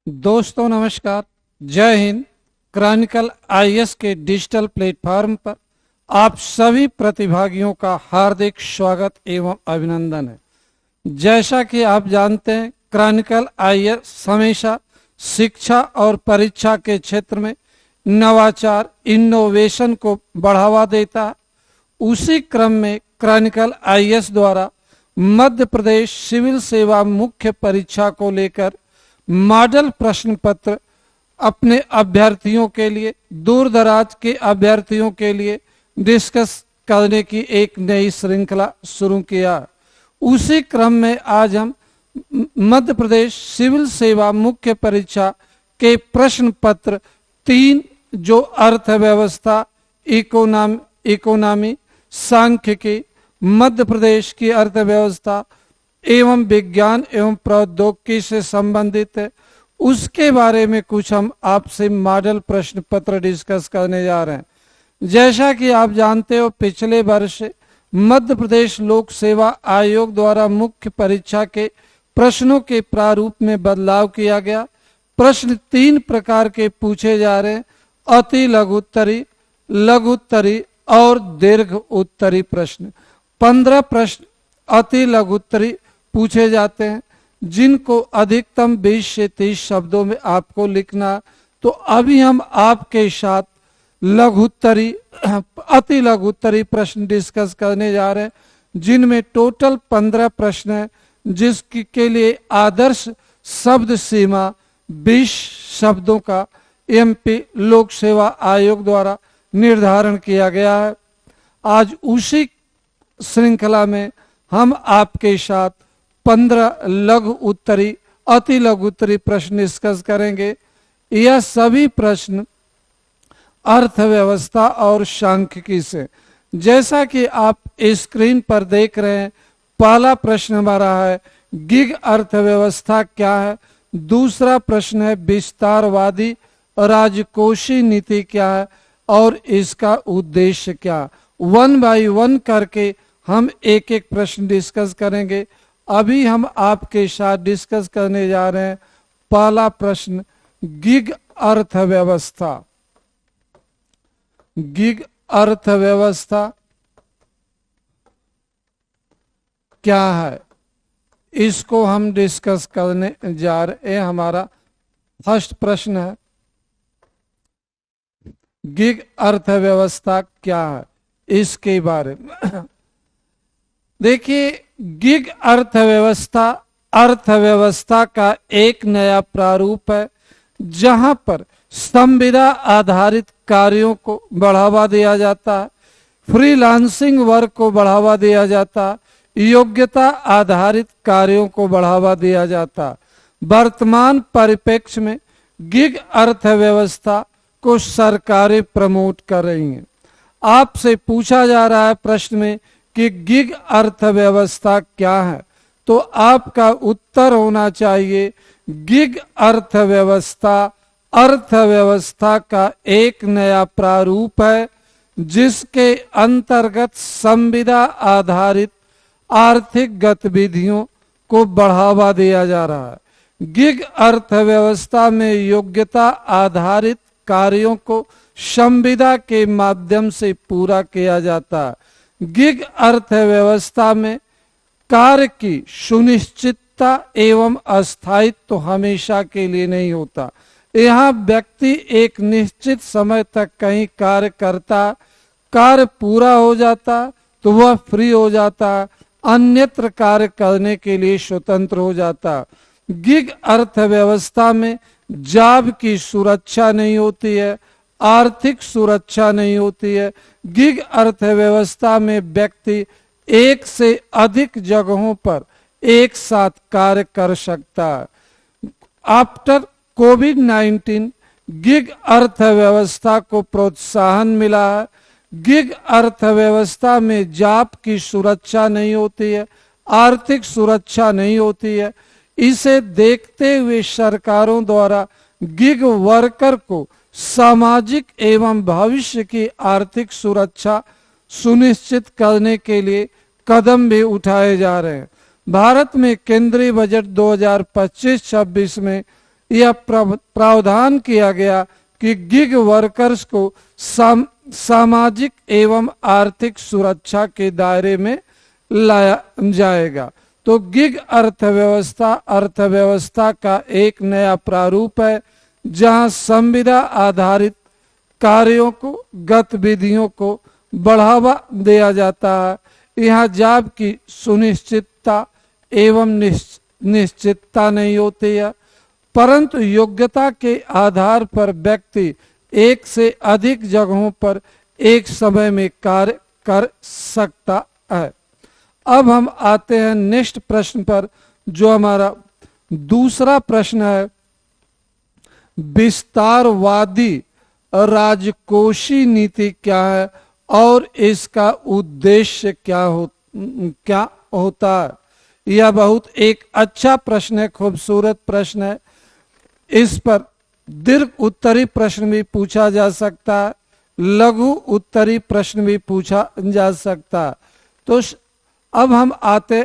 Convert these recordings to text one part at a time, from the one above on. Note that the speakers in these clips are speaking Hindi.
दोस्तों नमस्कार, जय हिंद। क्रॉनिकल आईएएस के डिजिटल प्लेटफॉर्म पर आप सभी प्रतिभागियों का हार्दिक स्वागत एवं अभिनंदन है। जैसा कि आप जानते हैं, क्रॉनिकल आईएएस हमेशा शिक्षा और परीक्षा के क्षेत्र में नवाचार इनोवेशन को बढ़ावा देता है। उसी क्रम में क्रॉनिकल आईएएस द्वारा मध्य प्रदेश सिविल सेवा मुख्य परीक्षा को लेकर मॉडल प्रश्न पत्र अपने अभ्यर्थियों के लिए, दूर दराज के अभ्यर्थियों के लिए डिस्कस करने की एक नई श्रृंखला शुरू किया। उसी क्रम में आज हम मध्य प्रदेश सिविल सेवा मुख्य परीक्षा के प्रश्न पत्र 3 जो अर्थव्यवस्था, इकोनॉमी, सांख्यिकी, मध्य प्रदेश की अर्थव्यवस्था एवं विज्ञान एवं प्रौद्योगिकी से संबंधित है, उसके बारे में कुछ हम आपसे मॉडल प्रश्न पत्र डिस्कस करने जा रहे हैं। जैसा कि आप जानते हो, पिछले वर्ष मध्य प्रदेश लोक सेवा आयोग द्वारा मुख्य परीक्षा के प्रश्नों के प्रारूप में बदलाव किया गया। प्रश्न 3 प्रकार के पूछे जा रहे हैं: अति लघुत्तरी, लघुत्तरी और दीर्घ उत्तरी प्रश्न। 15 प्रश्न अति लघुत्तरी पूछे जाते हैं, जिनको अधिकतम 20 से 30 शब्दों में आपको लिखना। तो अभी हम आपके साथ लघुत्तरी, अति लघुत्तरी प्रश्न डिस्कस करने जा रहे हैं, जिनमें टोटल 15 प्रश्न हैं, जिसके लिए आदर्श शब्द सीमा 20 शब्दों का एमपी लोक सेवा आयोग द्वारा निर्धारण किया गया है। आज उसी श्रृंखला में हम आपके साथ 15 लघु उत्तरी, अति लघु उत्तरी प्रश्न डिस्कस करेंगे। यह सभी प्रश्न अर्थव्यवस्था और सांख्यिकी से, जैसा कि आप स्क्रीन पर देख रहे हैं, पहला प्रश्न हमारा है गिग अर्थव्यवस्था क्या है। दूसरा प्रश्न है विस्तारवादी राजकोषीय नीति क्या है और इसका उद्देश्य क्या। 1 बाय 1 करके हम एक एक प्रश्न डिस्कस करेंगे। अभी हम आपके साथ डिस्कस करने जा रहे हैं पहला प्रश्न, गिग अर्थव्यवस्था। गिग अर्थव्यवस्था क्या है, इसको हम डिस्कस करने जा रहे हैं। हमारा फर्स्ट प्रश्न है गिग अर्थव्यवस्था क्या है, इसके बारे में देखिए। गिग अर्थव्यवस्था का एक नया प्रारूप है, जहां पर संविदा आधारित कार्यों को बढ़ावा दिया जाता है, फ्रीलांसिंग वर्क को बढ़ावा दिया जाता है, योग्यता आधारित कार्यों को बढ़ावा दिया जाता है। वर्तमान परिप्रेक्ष्य में गिग अर्थव्यवस्था को सरकारें प्रमोट कर रही हैं। आपसे पूछा जा रहा है प्रश्न में कि गिग अर्थव्यवस्था क्या है, तो आपका उत्तर होना चाहिए गिग अर्थव्यवस्था का एक नया प्रारूप है, जिसके अंतर्गत संविदा आधारित आर्थिक गतिविधियों को बढ़ावा दिया जा रहा है। गिग अर्थव्यवस्था में योग्यता आधारित कार्यों को संविदा के माध्यम से पूरा किया जाता है। गिग अर्थव्यवस्था में कार्य की सुनिश्चितता एवं अस्थायित्व तो हमेशा के लिए नहीं होता। यहाँ व्यक्ति एक निश्चित समय तक कहीं कार्य करता, कार्य पूरा हो जाता तो वह फ्री हो जाता, अन्यत्र कार्य करने के लिए स्वतंत्र हो जाता। गिग अर्थव्यवस्था में जॉब की सुरक्षा नहीं होती है, आर्थिक सुरक्षा नहीं होती है। गिग अर्थव्यवस्था में व्यक्ति एक से अधिक जगहों पर एक साथ कार्य कर सकता है। आफ्टर कोविड-19 गिग अर्थव्यवस्था को प्रोत्साहन मिला है। गिग अर्थव्यवस्था में जॉब की सुरक्षा नहीं होती है, आर्थिक सुरक्षा नहीं होती है। इसे देखते हुए सरकारों द्वारा गिग वर्कर को सामाजिक एवं भविष्य की आर्थिक सुरक्षा सुनिश्चित करने के लिए कदम भी उठाए जा रहे हैं। भारत में केंद्रीय बजट 2025-26 में यह प्रावधान किया गया कि गिग वर्कर्स को सामाजिक एवं आर्थिक सुरक्षा के दायरे में लाया जाएगा। तो गिग अर्थव्यवस्था का एक नया प्रारूप है जहां संविदा आधारित कार्यों को, गतिविधियों को बढ़ावा दिया जाता है। यहाँ जॉब की सुनिश्चितता एवं निश्चितता नहीं होती है, परंतु योग्यता के आधार पर व्यक्ति एक से अधिक जगहों पर एक समय में कार्य कर सकता है। अब हम आते हैं नेक्स्ट प्रश्न पर, जो हमारा दूसरा प्रश्न है, विस्तारवादी राजकोषीय नीति क्या है और इसका उद्देश्य क्या होता है। यह बहुत एक अच्छा प्रश्न है, खूबसूरत प्रश्न है। इस पर दीर्घ उत्तरी प्रश्न भी पूछा जा सकता है, लघु उत्तरी प्रश्न भी पूछा जा सकता है। तो अब हम आते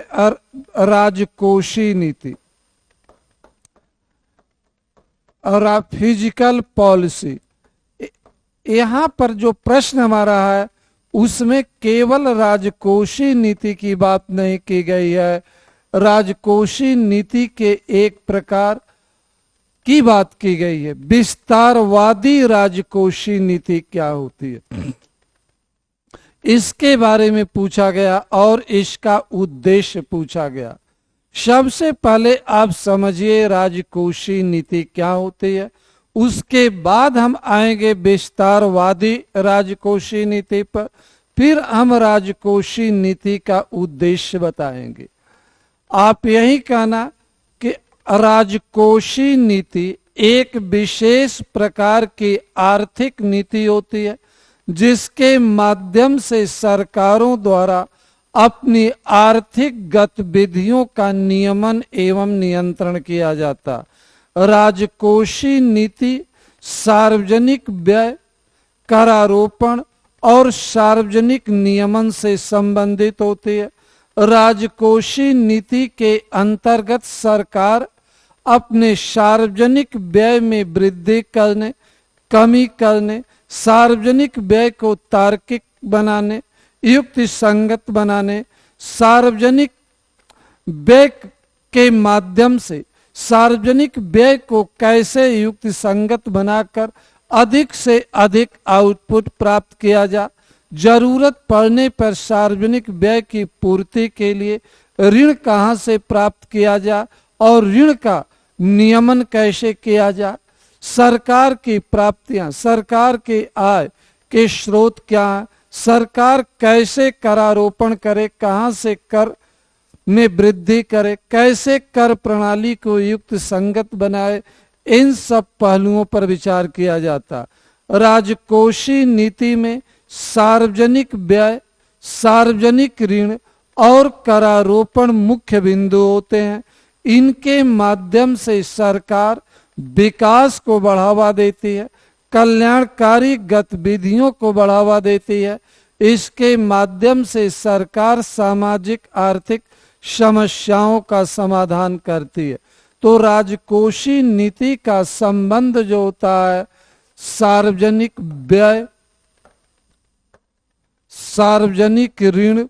राजकोषीय नीति और फिजिकल पॉलिसी। यहाँ पर जो प्रश्न हमारा है उसमें केवल राजकोषीय नीति की बात नहीं की गई है, राजकोषीय नीति के एक प्रकार की बात की गई है। विस्तारवादी राजकोषीय नीति क्या होती है इसके बारे में पूछा गया और इसका उद्देश्य पूछा गया। सबसे पहले आप समझिए राजकोषीय नीति क्या होती है, उसके बाद हम आएंगे विस्तारवादी राजकोषीय नीति पर, फिर हम राजकोषीय नीति का उद्देश्य बताएंगे। आप यही कहना कि राजकोषीय नीति एक विशेष प्रकार की आर्थिक नीति होती है जिसके माध्यम से सरकारों द्वारा अपनी आर्थिक गतिविधियों का नियमन एवं नियंत्रण किया जाता। राजकोषीय नीति सार्वजनिक व्यय, करारोपण और सार्वजनिक नियमन से संबंधित होती है। राजकोषीय नीति के अंतर्गत सरकार अपने सार्वजनिक व्यय में वृद्धि करने, कमी करने, सार्वजनिक व्यय को तार्किक बनाने, युक्ति संगत बनाने, सार्वजनिक व्यय के माध्यम से सार्वजनिक व्यय को कैसे युक्ति संगत बनाकर अधिक से अधिक आउटपुट प्राप्त किया जा, जरूरत पड़ने पर सार्वजनिक व्यय की पूर्ति के लिए ऋण कहां से प्राप्त किया जा और ऋण का नियमन कैसे किया जा, सरकार की प्राप्तियां, सरकार के आय के स्रोत क्या है, सरकार कैसे करारोपण करे, कहां से कर में वृद्धि करे, कैसे कर प्रणाली को युक्त संगत बनाए, इन सब पहलुओं पर विचार किया जाता। राजकोषीय नीति में सार्वजनिक व्यय, सार्वजनिक ऋण और करारोपण मुख्य बिंदु होते हैं। इनके माध्यम से सरकार विकास को बढ़ावा देती है, कल्याणकारी गतिविधियों को बढ़ावा देती है। इसके माध्यम से सरकार सामाजिक आर्थिक समस्याओं का समाधान करती है। तो राजकोषीय नीति का संबंध जो होता है सार्वजनिक व्यय, सार्वजनिक ऋण,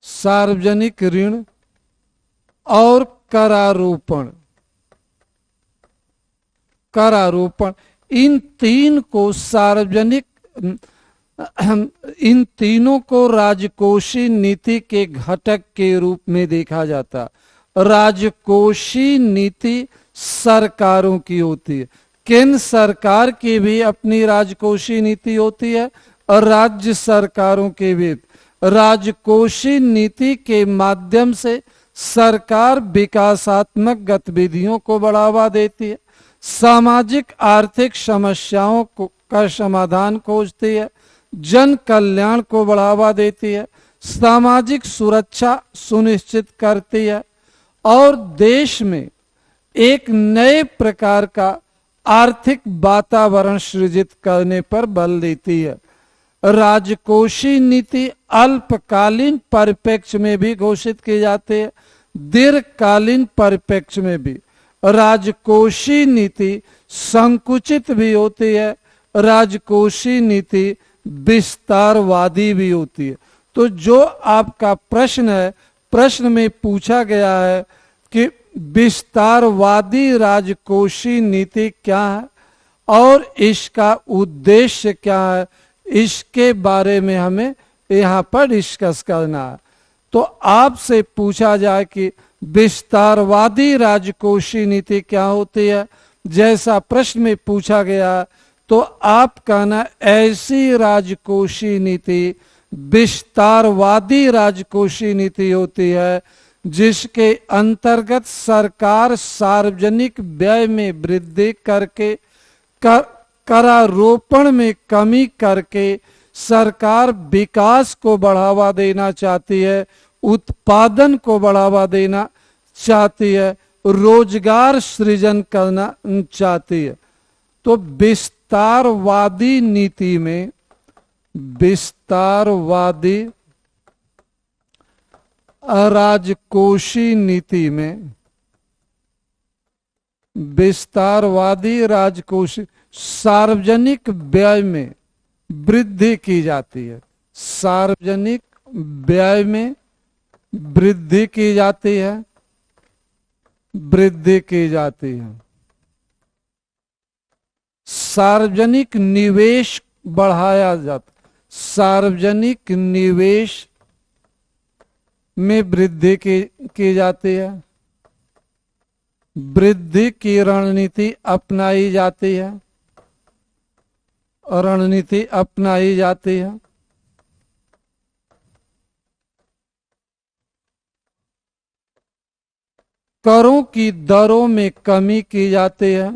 सार्वजनिक ऋण और करारोपण, इन तीन को सार्वजनिक, इन तीनों को राजकोषीय नीति के घटक के रूप में देखा जाता। राजकोषीय नीति सरकारों की होती है, केंद्र सरकार की भी अपनी राजकोषीय नीति होती है और राज्य सरकारों की भी। राजकोषीय नीति के माध्यम से सरकार विकासात्मक गतिविधियों को बढ़ावा देती है, सामाजिक आर्थिक समस्याओं का समाधान खोजती है, जन कल्याण को बढ़ावा देती है, सामाजिक सुरक्षा सुनिश्चित करती है और देश में एक नए प्रकार का आर्थिक वातावरण सृजित करने पर बल देती है। राजकोषीय नीति अल्पकालीन परिप्रेक्ष्य में भी घोषित की जाती है, दीर्घकालीन परिप्रेक्ष्य में भी राजकोषीय नीति संकुचित भी होती है, राजकोषीय नीति विस्तारवादी भी होती है। तो जो आपका प्रश्न है, प्रश्न में पूछा गया है कि विस्तारवादी राजकोषीय नीति क्या है और इसका उद्देश्य क्या है, इसके बारे में हमें यहाँ पर डिस्कस करना है। तो आपसे पूछा जाए कि विस्तारवादी राजकोषीय नीति क्या होती है, जैसा प्रश्न में पूछा गया, तो आप कहना ऐसी राजकोषीय नीति विस्तारवादी राजकोषीय नीति होती है जिसके अंतर्गत सरकार सार्वजनिक व्यय में वृद्धि करके करारोपण में कमी करके सरकार विकास को बढ़ावा देना चाहती है, उत्पादन को बढ़ावा देना चाहती है, रोजगार सृजन करना चाहती है। तो विस्तारवादी नीति में, विस्तारवादी राजकोषीय नीति में, विस्तारवादी राजकोषीय सार्वजनिक व्यय में वृद्धि की जाती है, सार्वजनिक व्यय में वृद्धि की जाती है, वृद्धि की जाती है। सार्वजनिक निवेश बढ़ाया जाता, सार्वजनिक निवेश में वृद्धि की जाती है, वृद्धि की रणनीति अपनाई जाती है, रणनीति अपनाई जाती है। करों की दरों में कमी की जाती है,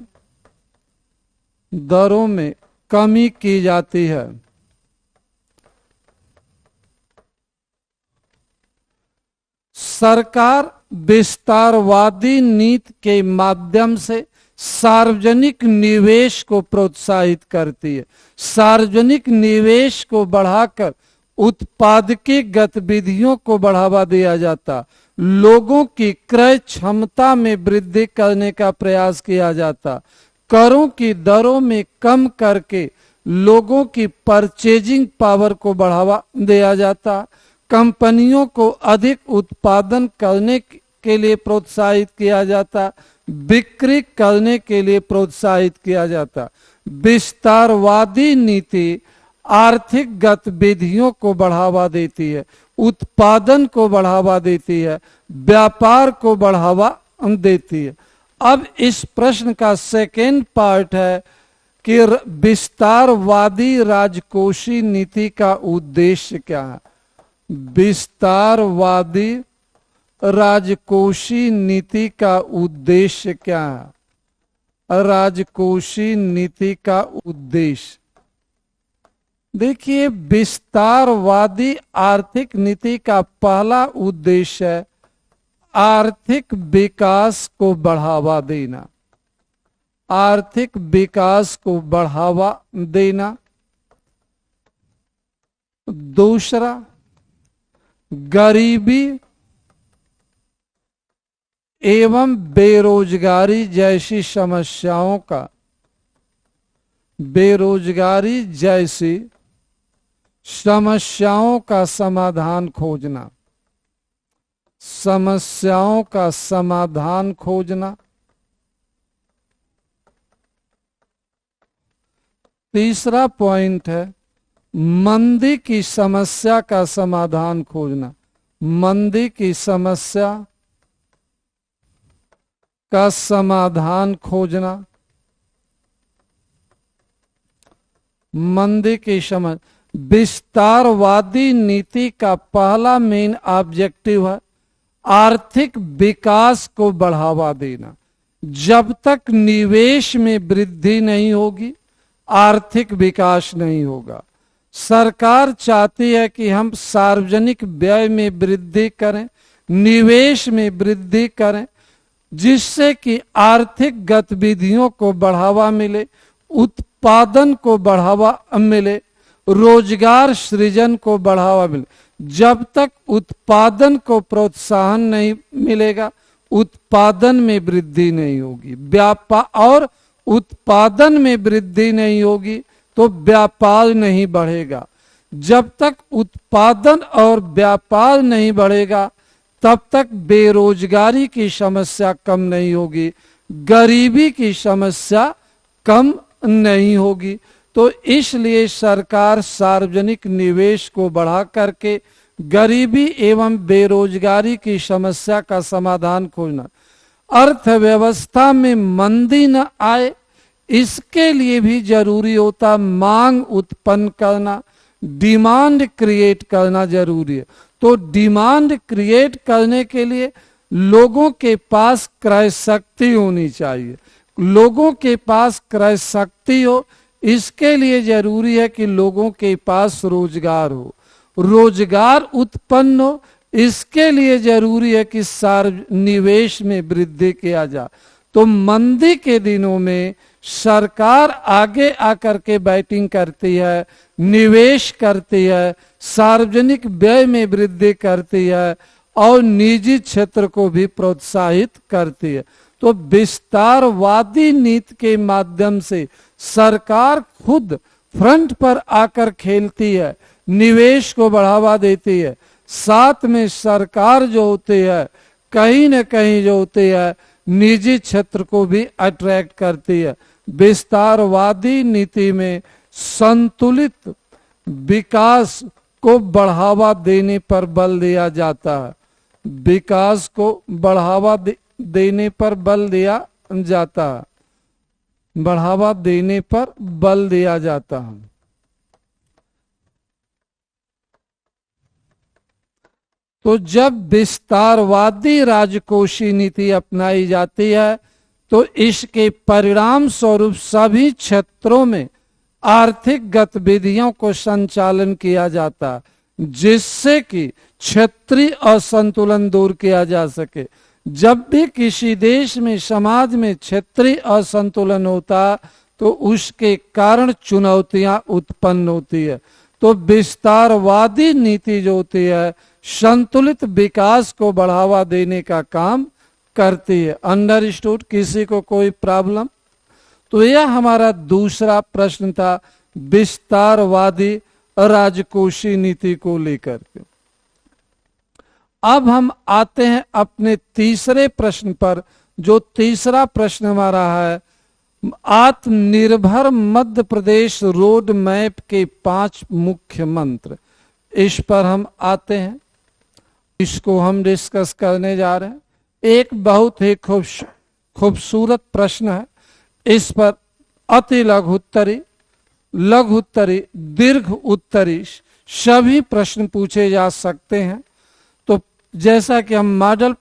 दरों में कमी की जाती है। सरकार विस्तारवादी नीति के माध्यम से सार्वजनिक निवेश को प्रोत्साहित करती है, सार्वजनिक निवेश को बढ़ाकर उत्पादकीय गतिविधियों को बढ़ावा दिया जाता, लोगों की क्रय क्षमता में वृद्धि करने का प्रयास किया जाता, करों की दरों में कम करके लोगों की परचेजिंग पावर को बढ़ावा दिया जाता, कंपनियों को अधिक उत्पादन करने के लिए प्रोत्साहित किया जाता, बिक्री करने के लिए प्रोत्साहित किया जाता। विस्तारवादी नीति आर्थिक गतिविधियों को बढ़ावा देती है, उत्पादन को बढ़ावा देती है, व्यापार को बढ़ावा देती है। अब इस प्रश्न का सेकेंड पार्ट है कि विस्तारवादी राजकोषीय नीति का उद्देश्य क्या है। विस्तारवादी राजकोषीय नीति का उद्देश्य क्या है, राजकोषीय नीति का उद्देश्य देखिए, विस्तारवादी आर्थिक नीति का पहला उद्देश्य है आर्थिक विकास को बढ़ावा देना, आर्थिक विकास को बढ़ावा देना। दूसरा, गरीबी एवं बेरोजगारी जैसी समस्याओं का, बेरोजगारी जैसी समस्याओं का समाधान खोजना, समस्याओं का समाधान खोजना। तीसरा पॉइंट है मंदी की समस्या का समाधान खोजना, मंदी की समस्या का समाधान खोजना, मंदी की समस्या। विस्तारवादी नीति का पहला मेन ऑब्जेक्टिव है आर्थिक विकास को बढ़ावा देना। जब तक निवेश में वृद्धि नहीं होगी, आर्थिक विकास नहीं होगा। सरकार चाहती है कि हम सार्वजनिक व्यय में वृद्धि करें, निवेश में वृद्धि करें, जिससे कि आर्थिक गतिविधियों को बढ़ावा मिले, उत्पादन को बढ़ावा मिले, रोजगार सृजन को बढ़ावा मिले। जब तक उत्पादन को प्रोत्साहन नहीं मिलेगा, उत्पादन में वृद्धि नहीं होगी। व्यापार और उत्पादन में वृद्धि नहीं होगी तो व्यापार नहीं बढ़ेगा। जब तक उत्पादन और व्यापार नहीं बढ़ेगा तब तक बेरोजगारी की समस्या कम नहीं होगी, गरीबी की समस्या कम नहीं होगी। तो इसलिए सरकार सार्वजनिक निवेश को बढ़ा करके गरीबी एवं बेरोजगारी की समस्या का समाधान खोजना, अर्थव्यवस्था में मंदी न आए इसके लिए भी जरूरी होता मांग उत्पन्न करना, डिमांड क्रिएट करना जरूरी है। तो डिमांड क्रिएट करने के लिए लोगों के पास क्रय शक्ति होनी चाहिए। लोगों के पास क्रय शक्ति हो, इसके लिए जरूरी है कि लोगों के पास रोजगार हो। रोजगार उत्पन्न हो, इसके लिए जरूरी है कि निवेश में वृद्धि किया जाए। तो मंदी के दिनों में सरकार आगे आकर के बैटिंग करती है, निवेश करती है, सार्वजनिक व्यय में वृद्धि करती है और निजी क्षेत्र को भी प्रोत्साहित करती है। तो विस्तारवादी नीति के माध्यम से सरकार खुद फ्रंट पर आकर खेलती है, निवेश को बढ़ावा देती है। साथ में सरकार जो होती है कहीं न कहीं जो होती है निजी क्षेत्र को भी अट्रैक्ट करती है। विस्तारवादी नीति में संतुलित विकास को बढ़ावा देने पर बल दिया जाता है। विकास को बढ़ावा देने पर बल दिया जाता है, बढ़ावा देने पर बल दिया जाता है। तो जब विस्तारवादी राजकोषीय नीति अपनाई जाती है तो इसके परिणाम स्वरूप सभी क्षेत्रों में आर्थिक गतिविधियों को संचालन किया जाता है, जिससे कि क्षेत्रीय असंतुलन दूर किया जा सके। जब भी किसी देश में समाज में क्षेत्रीय असंतुलन होता तो उसके कारण चुनौतियां उत्पन्न होती है। तो विस्तारवादी नीति जो होती है संतुलित विकास को बढ़ावा देने का काम करती है। अंडरस्टूड? किसी को कोई प्रॉब्लम? तो यह हमारा दूसरा प्रश्न था विस्तारवादी राजकोषीय नीति को लेकर के। अब हम आते हैं अपने तीसरे प्रश्न पर। जो तीसरा प्रश्न हमारा है आत्मनिर्भर मध्य प्रदेश रोड मैप के 5 मुख्य मंत्र। इस पर हम आते हैं, इसको हम डिस्कस करने जा रहे हैं। एक बहुत ही खूबसूरत प्रश्न है। इस पर अति लघु उत्तरी, लघु उत्तरी, दीर्घ उत्तरी सभी प्रश्न पूछे जा सकते हैं। तो जैसा कि हम मॉडल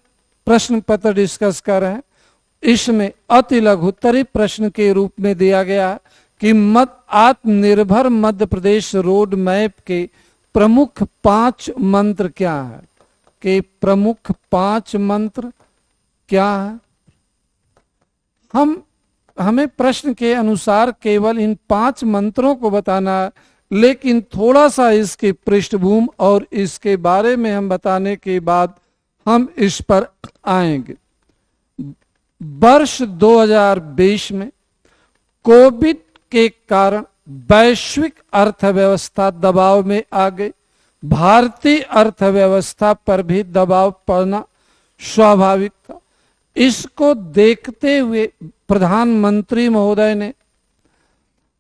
प्रश्न पत्र डिस्कस कर रहे हैं, इसमें अति लघु उत्तरी प्रश्न के रूप में दिया गया है कि आत्मनिर्भर मध्य प्रदेश रोड मैप के प्रमुख 5 मंत्र क्या है? के प्रमुख 5 मंत्र क्या है? हमें प्रश्न के अनुसार केवल इन 5 मंत्रों को बताना है, लेकिन थोड़ा सा इसकी पृष्ठभूमि और इसके बारे में हम बताने के बाद हम इस पर आएंगे। वर्ष 2020 में कोविड के कारण वैश्विक अर्थव्यवस्था दबाव में आ गई। भारतीय अर्थव्यवस्था पर भी दबाव पड़ना स्वाभाविक था। इसको देखते हुए प्रधानमंत्री महोदय ने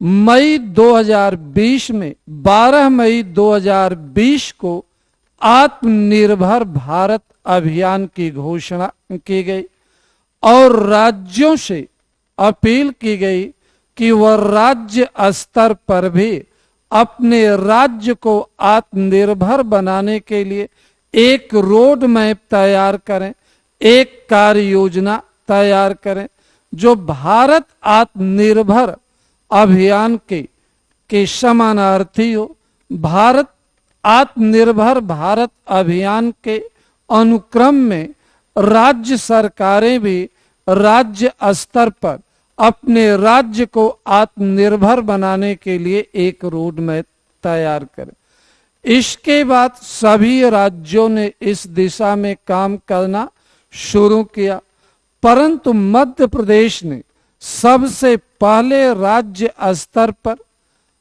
मई 2020 में 12 मई 2020 को आत्मनिर्भर भारत अभियान की घोषणा की गई और राज्यों से अपील की गई कि वह राज्य स्तर पर भी अपने राज्य को आत्मनिर्भर बनाने के लिए एक रोड मैप तैयार करें, एक कार्य योजना तैयार करें जो भारत आत्मनिर्भर अभियान के समानार्थी हो। भारत आत्मनिर्भर भारत अभियान के अनुक्रम में राज्य सरकारें भी राज्य स्तर पर अपने राज्य को आत्मनिर्भर बनाने के लिए एक रोड मैप तैयार करें। इसके बाद सभी राज्यों ने इस दिशा में काम करना शुरू किया, परंतु मध्य प्रदेश ने सबसे पहले राज्य स्तर पर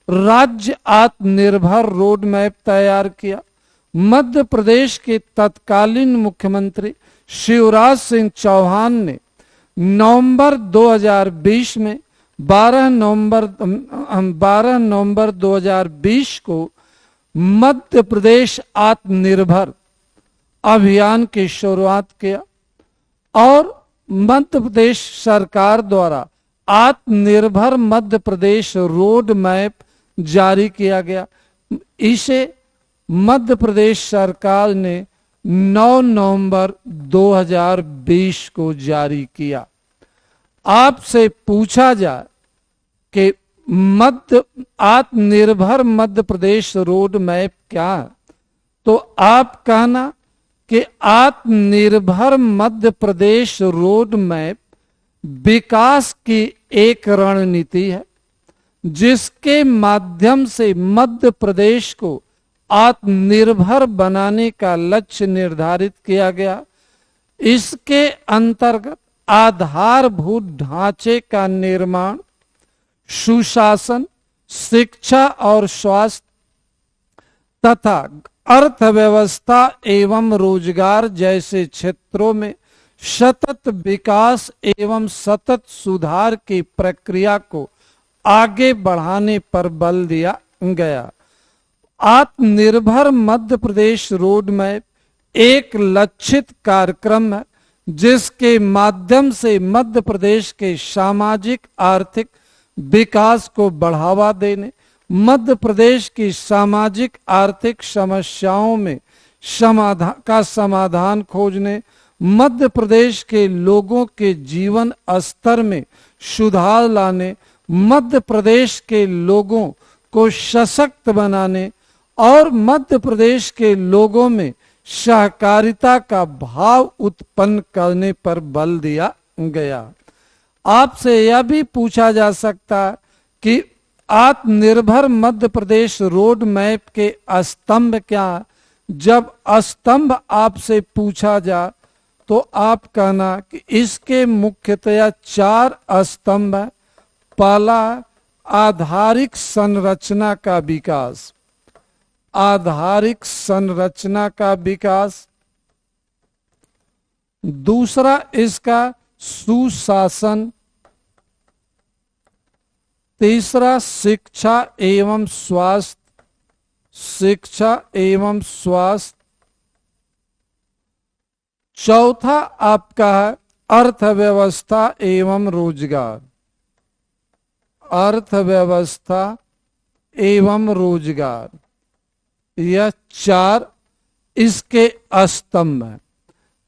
राज्य आत्मनिर्भर रोड मैप तैयार किया। मध्य प्रदेश के तत्कालीन मुख्यमंत्री शिवराज सिंह चौहान ने नवंबर 2020 में 12 नवंबर 2020 को मध्य प्रदेश आत्मनिर्भर अभियान की शुरुआत किया और मध्य प्रदेश सरकार द्वारा आत्मनिर्भर मध्य प्रदेश रोड मैप जारी किया गया। इसे मध्य प्रदेश सरकार ने 9 नवंबर 2020 को जारी किया। आपसे पूछा जाए कि आत्मनिर्भर मध्य प्रदेश रोड मैप क्या है, तो आप कहना कि आत्मनिर्भर मध्य प्रदेश रोड मैप विकास की एक रणनीति है जिसके माध्यम से मध्य प्रदेश को आत्मनिर्भर बनाने का लक्ष्य निर्धारित किया गया। इसके अंतर्गत आधारभूत ढांचे का निर्माण, सुशासन, शिक्षा और स्वास्थ्य तथा अर्थव्यवस्था एवं रोजगार जैसे क्षेत्रों में सतत विकास एवं सतत सुधार की प्रक्रिया को आगे बढ़ाने पर बल दिया गया। आत्मनिर्भर मध्य प्रदेश रोड मैप एक लक्षित कार्यक्रम है जिसके माध्यम से मध्य प्रदेश के सामाजिक आर्थिक विकास को बढ़ावा देने, मध्य प्रदेश की सामाजिक आर्थिक समस्याओं में समाधान खोजने, मध्य प्रदेश के लोगों के जीवन स्तर में सुधार लाने, मध्य प्रदेश के लोगों को सशक्त बनाने और मध्य प्रदेश के लोगों में सहकारिता का भाव उत्पन्न करने पर बल दिया गया। आपसे यह भी पूछा जा सकता है कि आत्मनिर्भर मध्य प्रदेश रोड मैप के स्तंभ क्या है। जब स्तंभ आपसे पूछा जा तो आप कहना कि इसके मुख्यतया 4 स्तंभ है। पहला आधारिक संरचना का विकास, आधारिक संरचना का विकास। दूसरा इसका सुशासन। तीसरा शिक्षा एवं स्वास्थ्य, शिक्षा एवं स्वास्थ्य। चौथा आपका है अर्थव्यवस्था एवं रोजगार, अर्थव्यवस्था एवं रोजगार। यह 4 इसके स्तंभ है।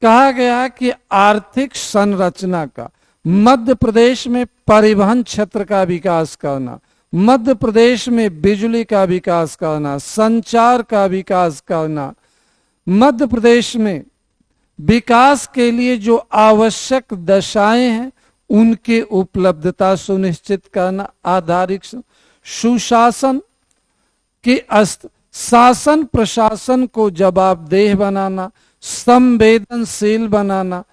कहा गया कि आर्थिक संरचना का मध्य प्रदेश में परिवहन क्षेत्र का विकास करना, मध्य प्रदेश में बिजली का विकास करना, संचार का विकास करना, मध्य प्रदेश में विकास के लिए जो आवश्यक दशाएं हैं उनकी उपलब्धता सुनिश्चित करना। आधारिक सुशासन की शासन प्रशासन को जवाबदेह बनाना, संवेदनशील बनाना,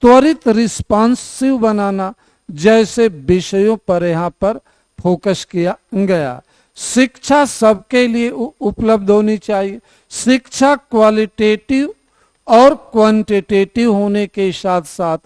त्वरित रिस्पॉन्सिव बनाना जैसे विषयों पर यहाँ पर फोकस किया गया। शिक्षा सबके लिए उपलब्ध होनी चाहिए। शिक्षा क्वालिटेटिव और क्वांटिटेटिव होने के साथ साथ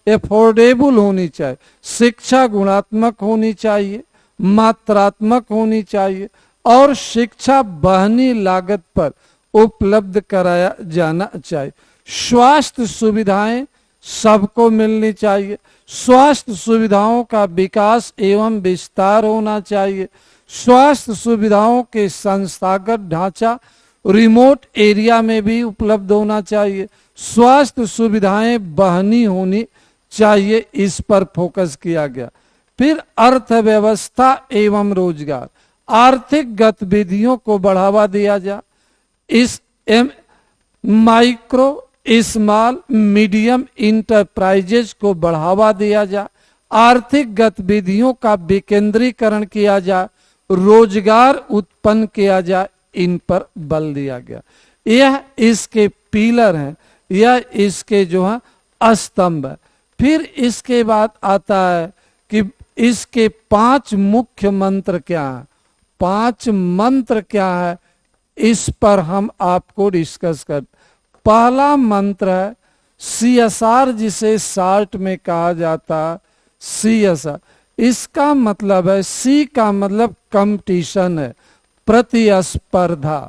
एफोर्डेबल होनी चाहिए। शिक्षा गुणात्मक होनी चाहिए, मात्रात्मक होनी चाहिए और शिक्षा बहनी लागत पर उपलब्ध कराया जाना चाहिए। स्वास्थ्य सुविधाएं सबको मिलनी चाहिए। स्वास्थ्य सुविधाओं का विकास एवं विस्तार होना चाहिए। स्वास्थ्य सुविधाओं के संस्थागत ढांचा रिमोट एरिया में भी उपलब्ध होना चाहिए। स्वास्थ्य सुविधाएं बहनी होनी चाहिए, इस पर फोकस किया गया। फिर अर्थव्यवस्था एवं रोजगार, आर्थिक गतिविधियों को बढ़ावा दिया जा। इस माइक्रो स्मॉल मीडियम इंटरप्राइजेज को बढ़ावा दिया जा, आर्थिक गतिविधियों का विकेंद्रीकरण किया जा, रोजगार उत्पन्न किया जाए, इन पर बल दिया गया। यह इसके पिलर हैं, यह इसके जो है स्तंभ है। फिर इसके बाद आता है कि इसके 5 मुख्य मंत्र क्या है। 5 मंत्र क्या है, इस पर हम आपको डिस्कस कर। पहला मंत्र है CSR, जिसे शार्ट में कहा जाता है CSR। इसका मतलब है, C का मतलब कंपटीशन है, प्रतिस्पर्धा।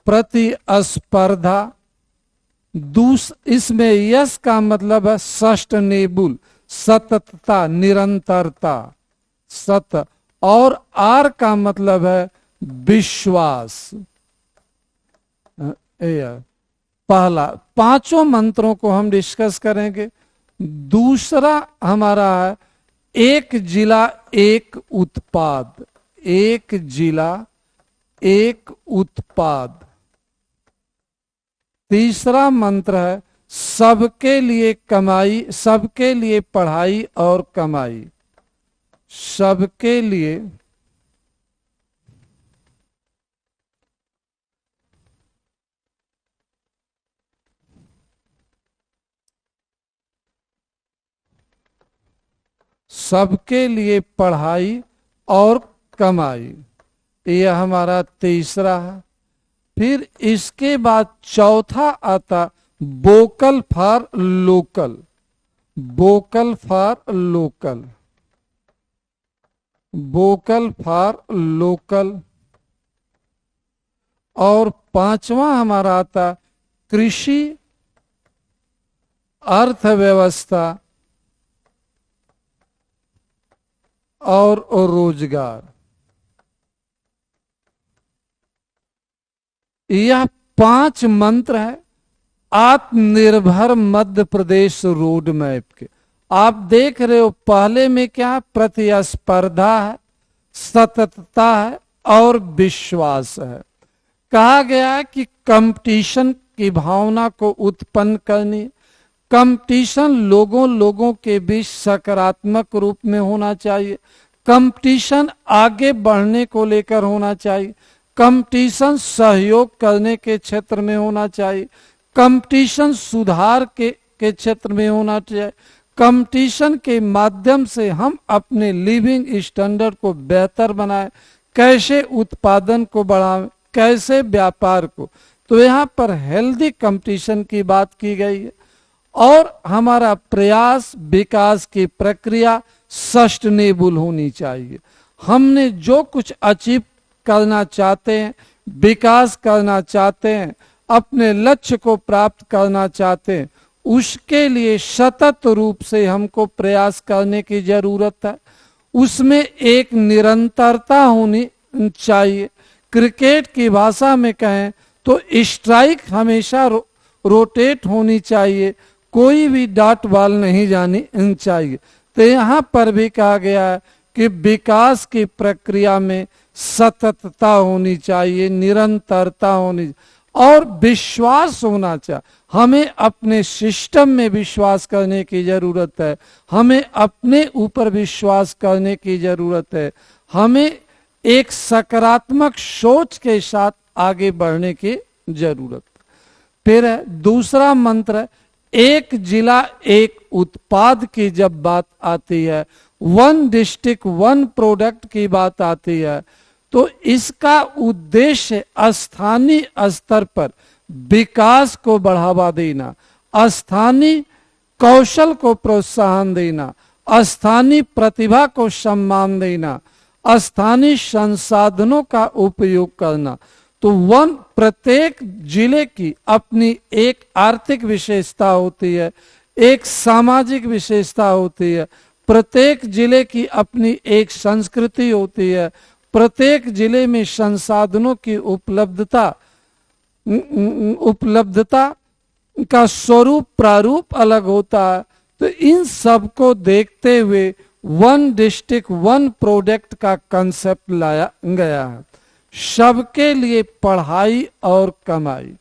प्रतिस्पर्धा। इसमें यस का मतलब है सस्टेनेबल, सततता, निरंतरता, सत। और आर का मतलब है विश्वास। पहला 5 मंत्रों को हम डिस्कस करेंगे। दूसरा हमारा है एक जिला एक उत्पाद। एक जिला एक उत्पाद। तीसरा मंत्र है सबके लिए कमाई, सबके लिए पढ़ाई और कमाई। सबके लिए सबके लिए पढ़ाई और कमाई, यह हमारा तीसरा है। फिर इसके बाद चौथा आता vocal for local. Vocal for local. Vocal for local. और 5वां हमारा आता कृषि, अर्थव्यवस्था और रोजगार। यह 5 मंत्र है आत्मनिर्भर मध्य प्रदेश रोड मैप के। आप देख रहे हो पहले में क्या, प्रतिस्पर्धा है, सततता है और विश्वास है। कहा गया है कि कंपटीशन की भावना को उत्पन्न करनी। कंपटीशन लोगों के बीच सकारात्मक रूप में होना चाहिए। कंपटीशन आगे बढ़ने को लेकर होना चाहिए। कंपटीशन सहयोग करने के क्षेत्र में होना चाहिए। कंपटीशन सुधार के क्षेत्र में होना चाहिए। कंपटीशन के माध्यम से हम अपने लिविंग स्टैंडर्ड को बेहतर बनाएं, कैसे उत्पादन को बढ़ाएं, कैसे व्यापार को। तो यहाँ पर हेल्दी कंपटीशन की बात की गई है। और हमारा प्रयास, विकास की प्रक्रिया सस्टेनेबल होनी चाहिए। हमने जो कुछ अचीव करना चाहते हैं, विकास करना चाहते हैं, अपने लक्ष्य को प्राप्त करना चाहते हैं, उसके लिए सतत रूप से हमको प्रयास करने की जरूरत है। उसमें एक निरंतरता होनी चाहिए। क्रिकेट की भाषा में कहें तो स्ट्राइक हमेशा रोटेट होनी चाहिए, कोई भी डॉट बॉल नहीं जानी चाहिए। तो यहाँ पर भी कहा गया है कि विकास की प्रक्रिया में सततता होनी चाहिए, निरंतरता होनी और विश्वास होना चाहिए। हमें अपने सिस्टम में विश्वास करने की जरूरत है, हमें अपने ऊपर विश्वास करने की जरूरत है, हमें एक सकारात्मक सोच के साथ आगे बढ़ने की जरूरत। फिर है दूसरा मंत्र, एक जिला एक उत्पाद की जब बात आती है, 1 डिस्ट्रिक्ट 1 प्रोडक्ट की बात आती है, तो इसका उद्देश्य स्थानीय स्तर पर विकास को बढ़ावा देना, स्थानीय कौशल को प्रोत्साहन देना, स्थानीय प्रतिभा को सम्मान देना, स्थानीय संसाधनों का उपयोग करना। तो प्रत्येक जिले की अपनी एक आर्थिक विशेषता होती है, एक सामाजिक विशेषता होती है, प्रत्येक जिले की अपनी एक संस्कृति होती है, प्रत्येक जिले में संसाधनों की उपलब्धता का स्वरूप प्रारूप अलग होता है। तो इन सब को देखते हुए 1 डिस्ट्रिक्ट 1 प्रोडक्ट का कंसेप्ट लाया गया है। सबके लिए पढ़ाई और कमाई।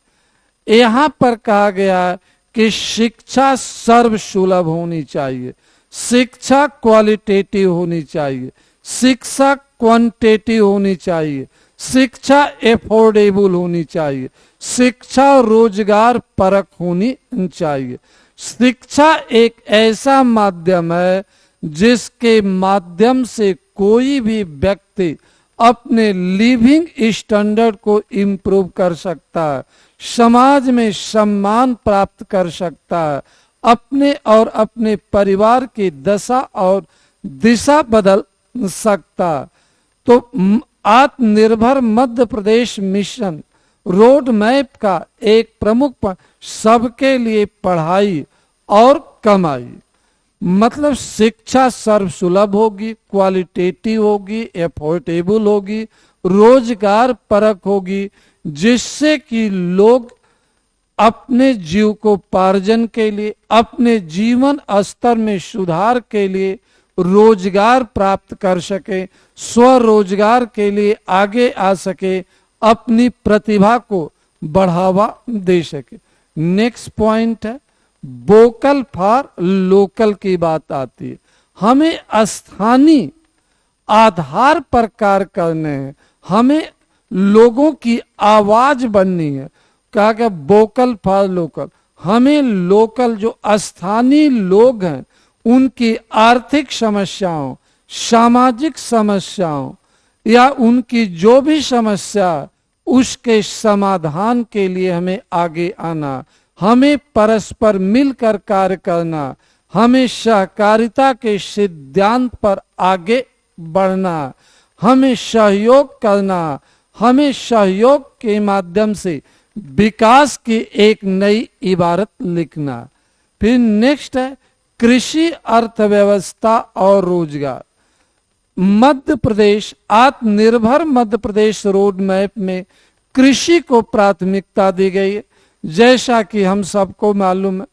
यहाँ पर कहा गया है कि शिक्षा सर्वसुलभ होनी चाहिए, शिक्षा क्वालिटेटिव होनी चाहिए, शिक्षा क्वांटिटेटिव होनी चाहिए, शिक्षा एफोर्डेबल होनी चाहिए, शिक्षा रोजगार परक होनी चाहिए। शिक्षा एक ऐसा माध्यम है जिसके माध्यम से कोई भी व्यक्ति अपने लिविंग स्टैंडर्ड को इम्प्रूव कर सकता है, समाज में सम्मान प्राप्त कर सकता है, अपने और अपने परिवार की दशा और दिशा बदल सकता है। तो आत्मनिर्भर Madhya Pradesh mission road map का एक प्रमुख सबके लिए पढ़ाई और कमाई, मतलब शिक्षा सर्वसुलभ होगी, क्वालिटेटिव होगी, एफोर्डेबल होगी, रोजगार परक होगी, जिससे कि लोग अपने जीविकोपार्जन के लिए, अपने जीवन स्तर में सुधार के लिए रोजगार प्राप्त कर सके, स्वरोजगार के लिए आगे आ सके, अपनी प्रतिभा को बढ़ावा दे सके। नेक्स्ट पॉइंट है वोकल फॉर लोकल की बात आती है। हमें स्थानीय आधार पर कार्य करने हैं, हमें लोगों की आवाज बननी है। कहा गया वोकल फॉर लोकल, हमें लोकल जो स्थानीय लोग हैं उनकी आर्थिक समस्याओं, सामाजिक समस्याओं या उनकी जो भी समस्या, उसके समाधान के लिए हमें आगे आना, हमें परस्पर मिलकर कार्य करना, हमें सहकारिता के सिद्धांत पर आगे बढ़ना, हमें सहयोग करना, हमें सहयोग के माध्यम से विकास की एक नई इबारत लिखना। फिर नेक्स्ट है कृषि अर्थव्यवस्था और रोजगार। मध्य प्रदेश आत्मनिर्भर मध्य प्रदेश रोड मैप में कृषि को प्राथमिकता दी गई है। जैसा कि हम सबको मालूम है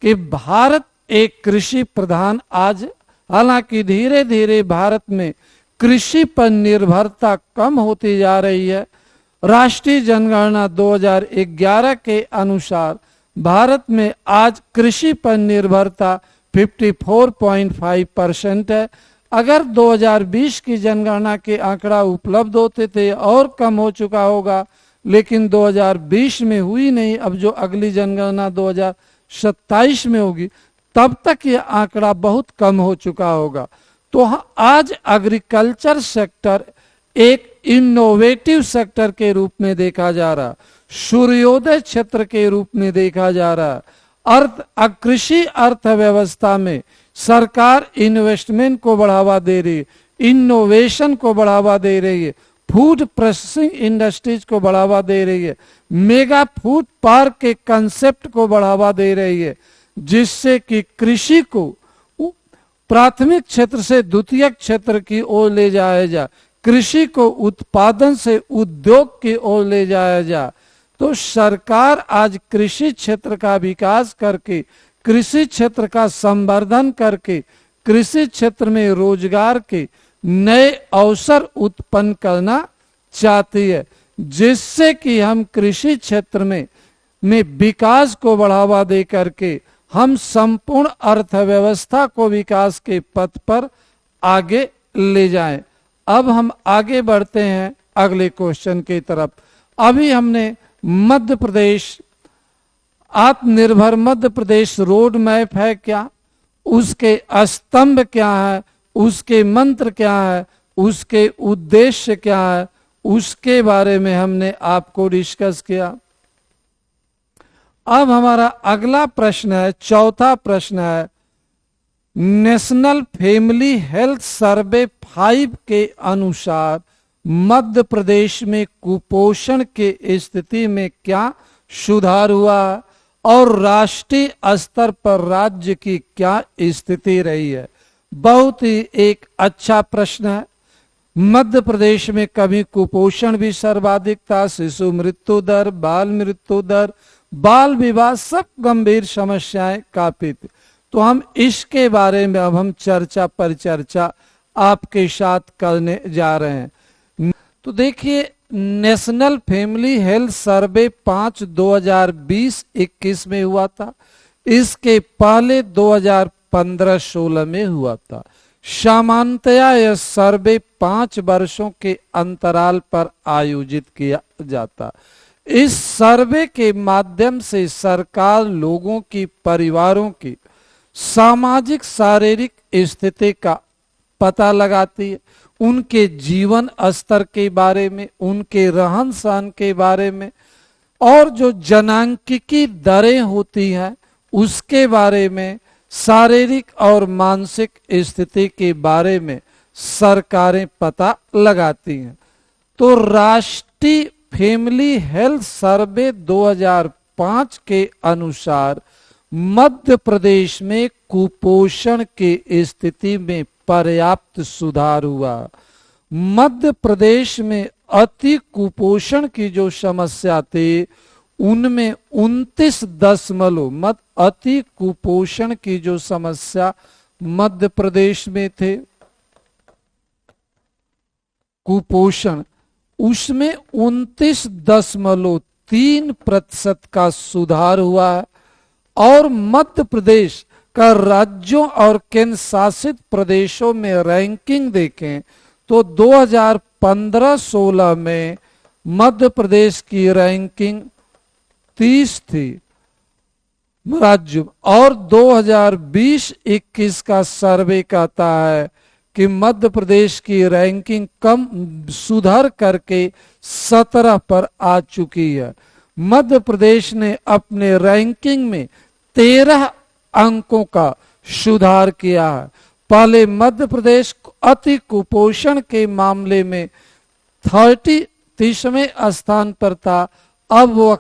कि भारत एक कृषि प्रधान आज, हालांकि धीरे धीरे भारत में कृषि पर निर्भरता कम होती जा रही है। राष्ट्रीय जनगणना 2011 के अनुसार भारत में आज कृषि पर निर्भरता 54.5% है। अगर 2020 की जनगणना के आंकड़ा उपलब्ध होते थे और कम हो चुका होगा, लेकिन 2020 में हुई नहीं। अब जो अगली जनगणना 2027 में होगी तब तक ये आंकड़ा बहुत कम हो चुका होगा। तो आज एग्रीकल्चर सेक्टर एक इनोवेटिव सेक्टर के रूप में देखा जा रहा, सूर्योदय क्षेत्र के रूप में देखा जा रहा। कृषि अर्थव्यवस्था में सरकार इन्वेस्टमेंट को बढ़ावा दे रही है, इनोवेशन को बढ़ावा दे रही है, फूड प्रोसेसिंग इंडस्ट्रीज को बढ़ावा दे रही है, मेगा फूड पार्क के कंसेप्ट को बढ़ावा दे रही है, जिससे कि कृषि को प्राथमिक क्षेत्र से द्वितीयक क्षेत्र की ओर ले जाया जा, कृषि को उत्पादन से उद्योग की ओर ले जाया जा। तो सरकार आज कृषि क्षेत्र का विकास करके, कृषि क्षेत्र का संवर्धन करके, कृषि क्षेत्र में रोजगार के नए अवसर उत्पन्न करना चाहती है, जिससे कि हम कृषि क्षेत्र में विकास को बढ़ावा दे करके हम संपूर्ण अर्थव्यवस्था को विकास के पथ पर आगे ले जाएं। अब हम आगे बढ़ते हैं अगले क्वेश्चन की तरफ। अभी हमने मध्य प्रदेश आत्मनिर्भर मध्य प्रदेश रोड मैप है क्या, उसके स्तंभ क्या है, उसके मंत्र क्या है, उसके उद्देश्य क्या है, उसके बारे में हमने आपको डिस्कस किया। अब हमारा अगला प्रश्न है, चौथा प्रश्न है, नेशनल फैमिली हेल्थ सर्वे 5 के अनुसार मध्य प्रदेश में कुपोषण के स्थिति में क्या सुधार हुआ और राष्ट्रीय स्तर पर राज्य की क्या स्थिति रही है। बहुत ही एक अच्छा प्रश्न है। मध्य प्रदेश में कभी कुपोषण भी सर्वाधिक था, शिशु मृत्यु दर, बाल मृत्यु दर, बाल विवाह, सब गंभीर समस्याएं काफी थी। तो हम इसके बारे में अब हम चर्चा पर चर्चा आपके साथ करने जा रहे हैं। तो देखिए, नेशनल फैमिली हेल्थ सर्वे 5 2020-21 में हुआ था। इसके पहले 2015-16 में हुआ था। सामान्यतया यह सर्वे 5 वर्षों के अंतराल पर आयोजित किया जाता। इस सर्वे के माध्यम से सरकार लोगों की, परिवारों की सामाजिक शारीरिक स्थिति का पता लगाती है, उनके जीवन स्तर के बारे में, उनके रहन सहन के बारे में, और जो जनांकिकी दरें होती हैं उसके बारे में, शारीरिक और मानसिक स्थिति के बारे में सरकारें पता लगाती हैं। तो राष्ट्रीय फैमिली हेल्थ सर्वे 2005 के अनुसार मध्य प्रदेश में कुपोषण की स्थिति में पर्याप्त सुधार हुआ। मध्य प्रदेश में अति कुपोषण की जो समस्या थी उनमें 29 अति कुपोषण की जो समस्या मध्य प्रदेश में थे, कुपोषण, उसमें 29.3% का सुधार हुआ है। और मध्य प्रदेश का राज्यों और केंद्र शासित प्रदेशों में रैंकिंग देखें तो 2015-16 में मध्य प्रदेश की रैंकिंग 30 थी राज्य, और 2020-21 का सर्वे कहता है कि मध्य प्रदेश की रैंकिंग कम सुधर करके 17 पर आ चुकी है। मध्य प्रदेश ने अपने रैंकिंग में 13 अंकों का सुधार किया है। पहले मध्य प्रदेश अति कुपोषण के मामले में 30वें स्थान पर था, अब वह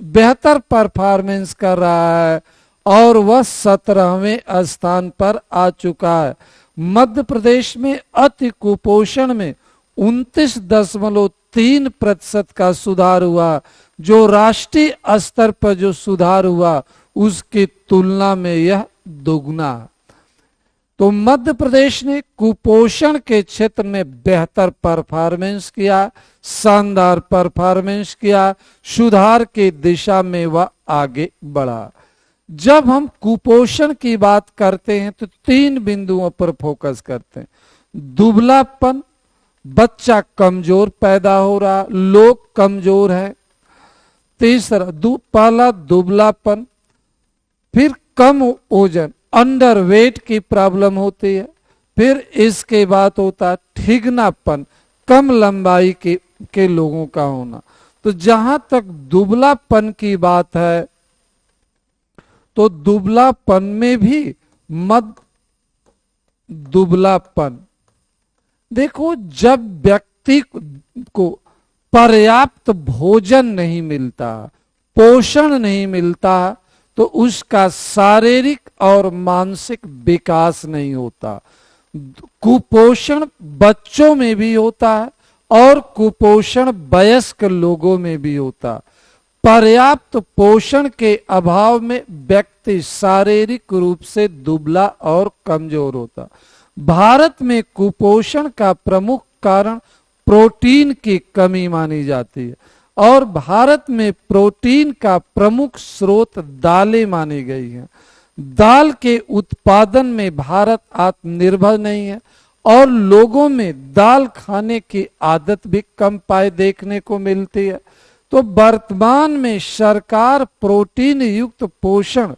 बेहतर परफॉर्मेंस कर रहा है और वह 17वें स्थान पर आ चुका है। मध्य प्रदेश में अति कुपोषण में 29.3% का सुधार हुआ, जो राष्ट्रीय स्तर पर जो सुधार हुआ उसकी तुलना में यह दोगुना। तो मध्य प्रदेश ने कुपोषण के क्षेत्र में बेहतर परफॉर्मेंस किया, शानदार परफॉर्मेंस किया, सुधार की दिशा में वह आगे बढ़ा। जब हम कुपोषण की बात करते हैं तो 3 बिंदुओं पर फोकस करते हैं। दुबलापन, बच्चा कमजोर पैदा हो रहा, लोग कमजोर हैं। तीसरा पहला दुबलापन, फिर कम वजन, अंडर वेट की प्रॉब्लम होती है, फिर इसके बाद होता है ठिगनापन, कम लंबाई के लोगों का होना। तो जहां तक दुबलापन की बात है तो दुबलापन में भी दुबलापन, देखो जब व्यक्ति को पर्याप्त भोजन नहीं मिलता, पोषण नहीं मिलता, तो उसका शारीरिक और मानसिक विकास नहीं होता। कुपोषण बच्चों में भी होता है और कुपोषण वयस्क लोगों में भी होता। पर्याप्त पोषण के अभाव में व्यक्ति शारीरिक रूप से दुबला और कमजोर होता। भारत में कुपोषण का प्रमुख कारण प्रोटीन की कमी मानी जाती है और भारत में प्रोटीन का प्रमुख स्रोत दालें मानी गई हैं। दाल के उत्पादन में भारत आत्मनिर्भर नहीं है और लोगों में दाल खाने की आदत भी कम पाए देखने को मिलती है। तो वर्तमान में सरकार प्रोटीन युक्त पोषण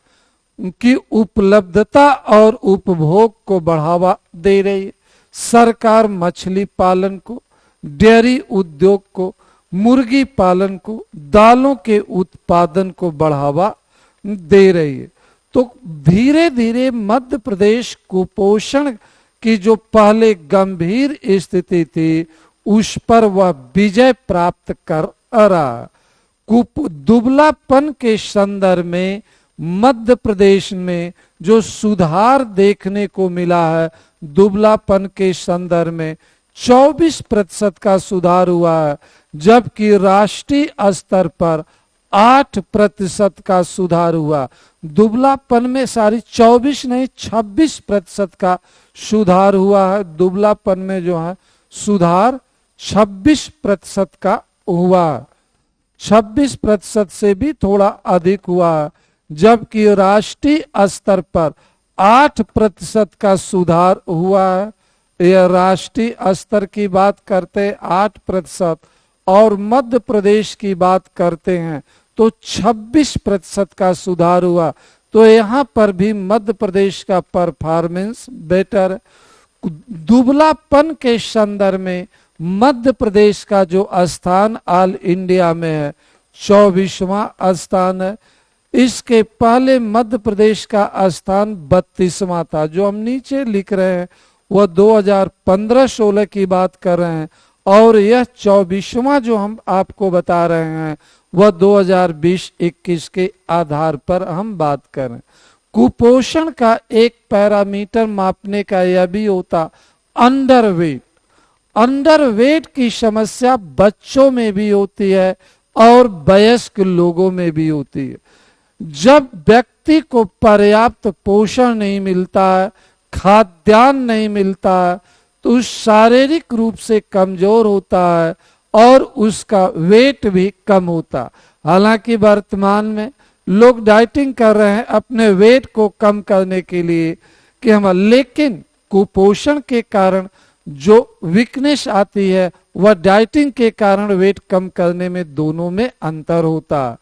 की उपलब्धता और उपभोग को बढ़ावा दे रही है। सरकार मछली पालन को, डेयरी उद्योग को, मुर्गी पालन को, दालों के उत्पादन को बढ़ावा दे रही है। तो धीरे धीरे मध्य प्रदेश कुपोषण की जो पहले गंभीर स्थिति थी उस पर वह विजय प्राप्त कर रहा। दुबलापन के संदर्भ में मध्य प्रदेश में जो सुधार देखने को मिला है, दुबलापन के संदर्भ में 24% का सुधार हुआ है, जबकि राष्ट्रीय स्तर पर 8% का सुधार हुआ। दुबलापन में 24 नहीं 26% का सुधार हुआ है। दुबलापन में जो है सुधार 26% का हुआ, 26% से भी थोड़ा अधिक हुआ, जबकि राष्ट्रीय स्तर पर 8% का सुधार हुआ है। यह राष्ट्रीय स्तर की बात करते हैं 8%, और मध्य प्रदेश की बात करते हैं तो 26% का सुधार हुआ। तो यहाँ पर भी मध्य प्रदेश का परफॉर्मेंस बेटर है। दुबलापन के संदर्भ में मध्य प्रदेश का जो स्थान ऑल इंडिया में है 24वां स्थान है। इसके पहले मध्य प्रदेश का स्थान 32वां था। जो हम नीचे लिख रहे हैं वह 2015-16 की बात कर रहे हैं, और यह 24वां जो हम आपको बता रहे हैं वह 2020-21 के आधार पर हम बात करें। कुपोषण का एक पैरामीटर मापने का यह भी होता अंडरवेट। अंडरवेट की समस्या बच्चों में भी होती है और वयस्क लोगों में भी होती है। जब व्यक्ति को पर्याप्त पोषण नहीं मिलता है, खाद्यान्न नहीं मिलता है, तो उस शारीरिक रूप से कमजोर होता है और उसका वेट भी कम होता। हालांकि वर्तमान में लोग डाइटिंग कर रहे हैं अपने वेट को कम करने के लिए कि हम, लेकिन कुपोषण के कारण जो वीकनेस आती है वह डाइटिंग के कारण वेट कम करने में दोनों में अंतर होता है।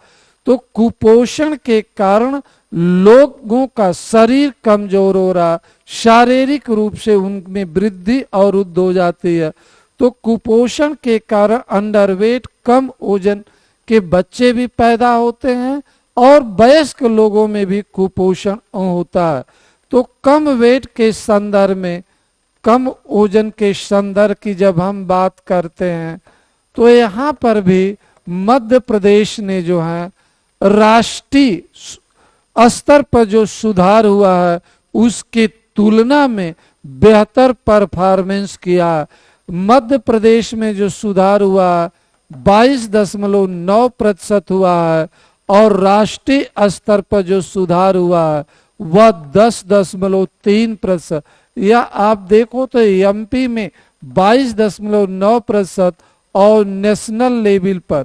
तो कुपोषण के कारण लोगों का शरीर कमजोर हो रहा, शारीरिक रूप से उनमें वृद्धि और वृद्धि हो जाती है। तो कुपोषण के कारण अंडरवेट, कम वजन के बच्चे भी पैदा होते हैं और वयस्क लोगों में भी कुपोषण होता है। तो कम वेट के संदर्भ में, कम वजन के संदर्भ की जब हम बात करते हैं तो यहाँ पर भी मध्य प्रदेश ने जो है राष्ट्रीय स्तर पर जो सुधार हुआ है उसकी तुलना में बेहतर परफॉर्मेंस किया। मध्य प्रदेश में जो सुधार हुआ 22.9% हुआ है, और राष्ट्रीय स्तर पर जो सुधार हुआ है वह 10.3%। या आप देखो तो एमपी में 22.9% और नेशनल लेवल पर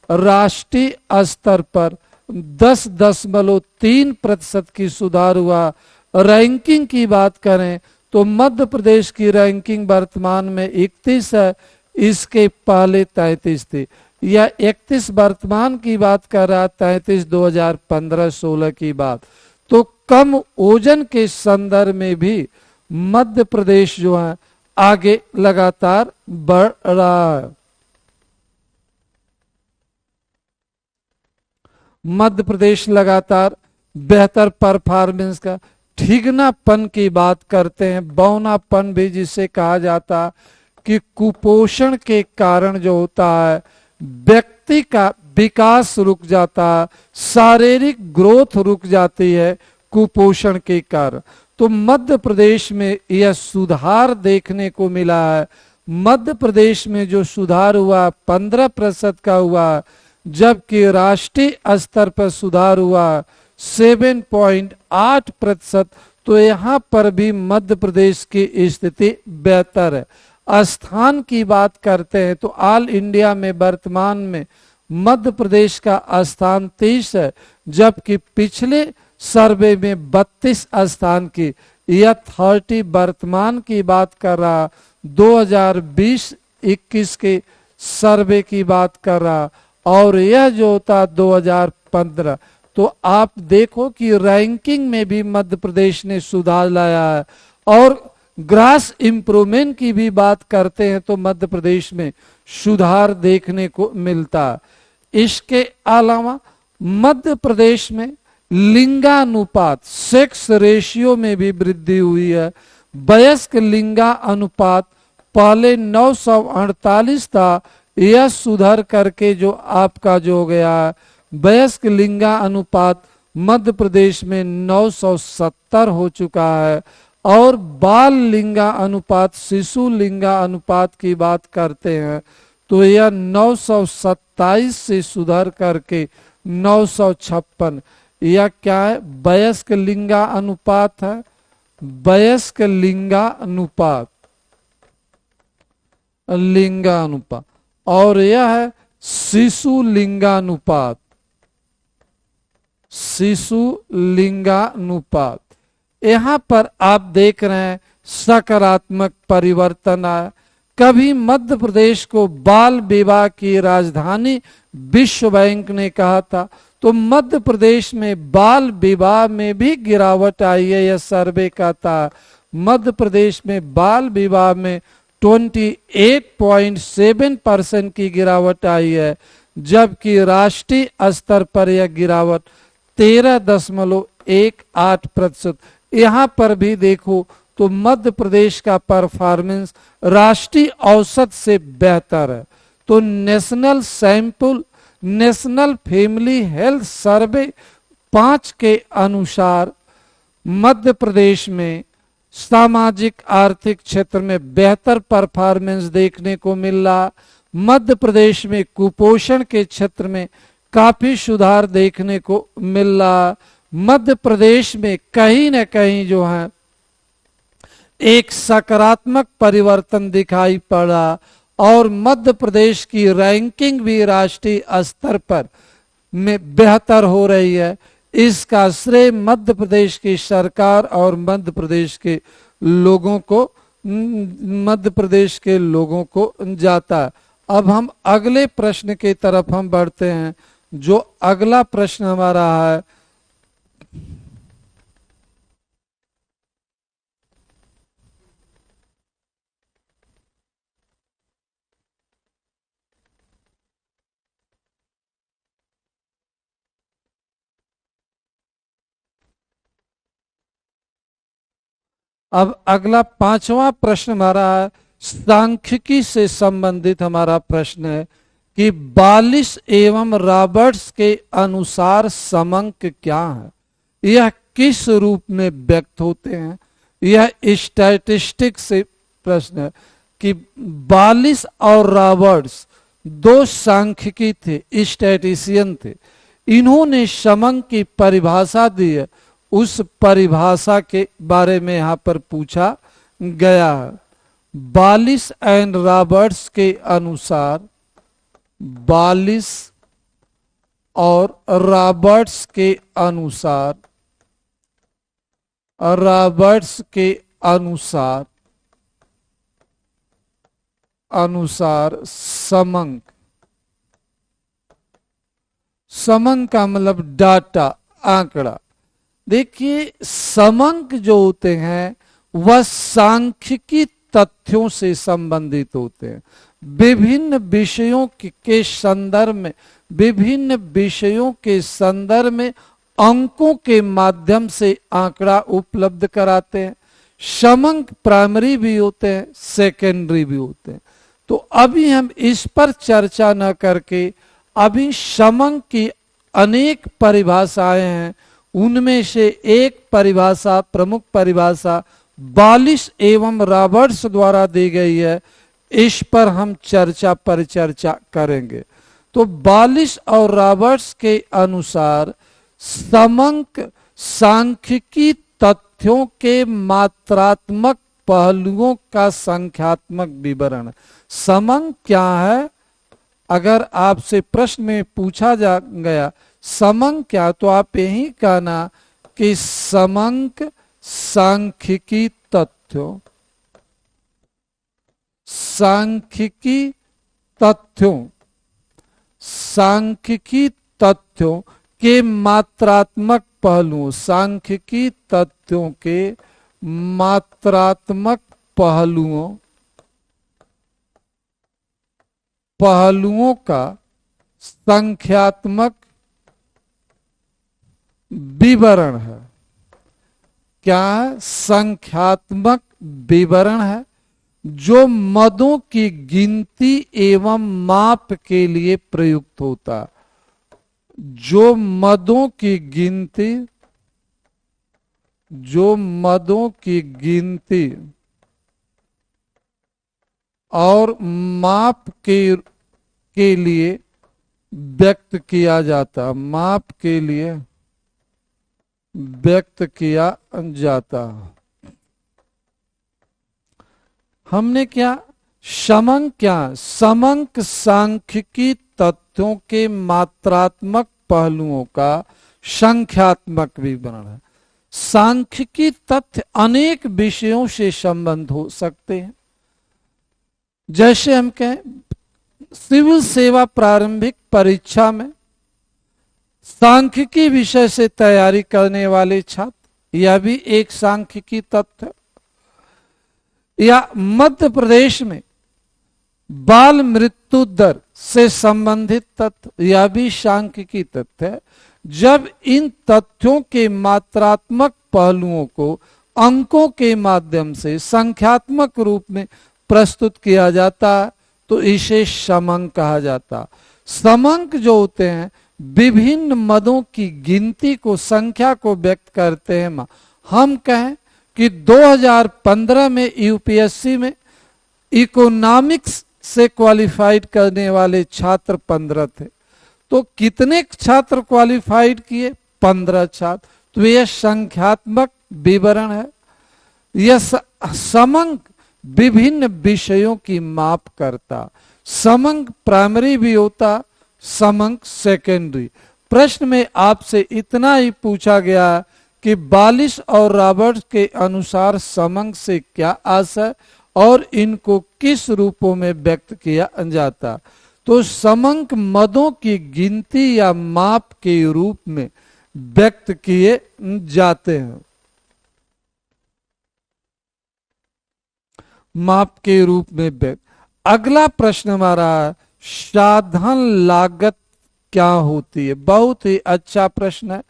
राष्ट्रीय स्तर पर 10.3% की सुधार हुआ। रैंकिंग की बात करें तो मध्य प्रदेश की रैंकिंग वर्तमान में 31 है, इसके पहले 33 थी। यह 31 वर्तमान की बात कर रहा, 33 2015-16 की बात। तो कम ओजन के संदर्भ में भी मध्य प्रदेश जो है आगे लगातार बढ़ रहा है। मध्य प्रदेश लगातार बेहतर परफॉर्मेंस का। ठिगनापन की बात करते हैं, बौनापन भी जिसे कहा जाता कि कुपोषण के कारण जो होता है व्यक्ति का विकास रुक जाता है, शारीरिक ग्रोथ रुक जाती है कुपोषण के कारण। तो मध्य प्रदेश में यह सुधार देखने को मिला है। मध्य प्रदेश में जो सुधार हुआ 15% का हुआ, जबकि राष्ट्रीय स्तर पर सुधार हुआ 7.8%। तो यहाँ पर भी मध्य प्रदेश की स्थिति बेहतर है। स्थान की बात करते हैं तो ऑल इंडिया में वर्तमान में मध्य प्रदेश का स्थान 30 है, जबकि पिछले सर्वे में 32 स्थान की, यह 30 वर्तमान की बात कर रहा, 2020-21 के सर्वे की बात कर रहा, और यह जो होता 2015। तो आप देखो कि रैंकिंग में भी मध्य प्रदेश ने सुधार लाया है। और ग्रास इंप्रूवमेंट की भी बात करते हैं तो मध्य प्रदेश में सुधार देखने को मिलता है। इसके अलावा मध्य प्रदेश में लिंगानुपात, सेक्स रेशियो में भी वृद्धि हुई है। वयस्क लिंगा अनुपात पहले 948 था, यह सुधार करके जो आपका जो हो गया वयस्क लिंगा अनुपात मध्य प्रदेश में 970 हो चुका है। और बाल लिंगा अनुपात, शिशु लिंगा अनुपात की बात करते हैं तो यह 927 से सुधार करके 956, यह क्या है, वयस्क लिंगा अनुपात है। वयस्क लिंगा अनुपात, लिंगानुपात, और यह है शिशु लिंगानुपात, शिशु लिंगानुपात। यहाँ पर आप देख रहे हैं सकारात्मक परिवर्तन आया। कभी मध्य प्रदेश को बाल विवाह की राजधानी विश्व बैंक ने कहा था, तो मध्य प्रदेश में बाल विवाह में भी गिरावट आई है। यह सर्वे का था, मध्य प्रदेश में बाल विवाह में 28.7% की गिरावट आई है, जबकि राष्ट्रीय स्तर पर यह गिरावट 13.18%। यहाँ पर भी देखो तो मध्य प्रदेश का परफॉर्मेंस राष्ट्रीय औसत से बेहतर है। तो नेशनल फैमिली हेल्थ सर्वे 5 के अनुसार मध्य प्रदेश में सामाजिक आर्थिक क्षेत्र में बेहतर परफॉर्मेंस देखने को मिल रहा। मध्य प्रदेश में कुपोषण के क्षेत्र में काफी सुधार देखने को मिल रहा। मध्य प्रदेश में कहीं न कहीं जो है एक सकारात्मक परिवर्तन दिखाई पड़ा और मध्य प्रदेश की रैंकिंग भी राष्ट्रीय स्तर पर में बेहतर हो रही है। इसका श्रेय मध्य प्रदेश की सरकार और मध्य प्रदेश के लोगों को जाता है। अब हम अगले प्रश्न की तरफ हम बढ़ते हैं। जो अगला प्रश्न हमारा है, अब अगला 5वां प्रश्न हमारा है, सांख्यिकी से संबंधित हमारा प्रश्न है कि बालिश एवं रॉबर्ट्स के अनुसार समंक क्या है, यह किस रूप में व्यक्त होते हैं। यह स्टैटिस्टिक से प्रश्न है कि बालिश और रॉबर्ट्स 2 सांख्यिकी थे, स्टैटिशियन थे। इन्होंने समंक की परिभाषा दी है। उस परिभाषा के बारे में यहाँ पर पूछा गया है। बालिश एंड रॉबर्ट्स के अनुसार, बालिश और रॉबर्ट्स के अनुसार, समंक का मतलब डाटा, आंकड़ा। देखिए समंक जो होते हैं वह सांख्यिकी तथ्यों से संबंधित होते हैं। विभिन्न विषयों के संदर्भ में अंकों के माध्यम से आंकड़ा उपलब्ध कराते हैं। समंक प्राइमरी भी होते हैं, सेकेंडरी भी होते हैं। तो अभी हम इस पर चर्चा न करके, अभी समंक की अनेक परिभाषाएं हैं, उनमें से एक परिभाषा, प्रमुख परिभाषा बालिश एवं रॉबर्ट्स द्वारा दी गई है। इस पर हम परिचर्चा करेंगे। तो बालिश और रॉबर्ट्स के अनुसार समंक सांख्यिकी तथ्यों के मात्रात्मक पहलुओं का संख्यात्मक विवरण। समंक क्या है? अगर आपसे प्रश्न में पूछा जा गया समंक क्या, तो आप यही कहना कि समंक सांख्यिकी तथ्यों के मात्रात्मक पहलुओं, सांख्यिकी तथ्यों के मात्रात्मक पहलुओं का संख्यात्मक विवरण है। क्या है? संख्यात्मक विवरण है, जो मदों की गिनती एवं माप के लिए प्रयुक्त होता है। जो मदों की गिनती और माप के लिए व्यक्त किया जाता, माप के लिए व्यक्त किया जाता। हमने क्या समंक, क्या समंक सांख्यिकी तथ्यों के मात्रात्मक पहलुओं का संख्यात्मक विवरण है। सांख्यिकी तथ्य अनेक विषयों से संबंध हो सकते हैं। जैसे हम कहें सिविल सेवा प्रारंभिक परीक्षा में सांख्यिकी विषय से तैयारी करने वाले छात्र, यह भी एक सांख्यिकी तथ्य। या मध्य प्रदेश में बाल मृत्यु दर से संबंधित तथ्य, यह भी सांख्यिकी तथ्य है। जब इन तथ्यों के मात्रात्मक पहलुओं को अंकों के माध्यम से संख्यात्मक रूप में प्रस्तुत किया जाता है तो इसे समंक कहा जाता। समंक जो होते हैं विभिन्न मदों की गिनती को, संख्या को व्यक्त करते हैं। हम कहें कि 2015 में यूपीएससी में इकोनॉमिक्स से क्वालिफाइड करने वाले छात्र 15 थे, तो कितने छात्र क्वालिफाइड किए? 15 छात्र। तो यह संख्यात्मक विवरण है। यह समंक विभिन्न विषयों की माप करता। समंक प्राइमरी भी होता, समंक सेकेंडरी। प्रश्न में आपसे इतना ही पूछा गया कि बालिश और रॉबर्ट्स के अनुसार समंक से क्या आशय और इनको किस रूपों में व्यक्त किया जाता। तो समंक मदों की गिनती या माप के रूप में व्यक्त किए जाते हैं। माप के रूप में व्यक्त। अगला प्रश्न हमारा साधन लागत क्या होती है? बहुत ही अच्छा प्रश्न है,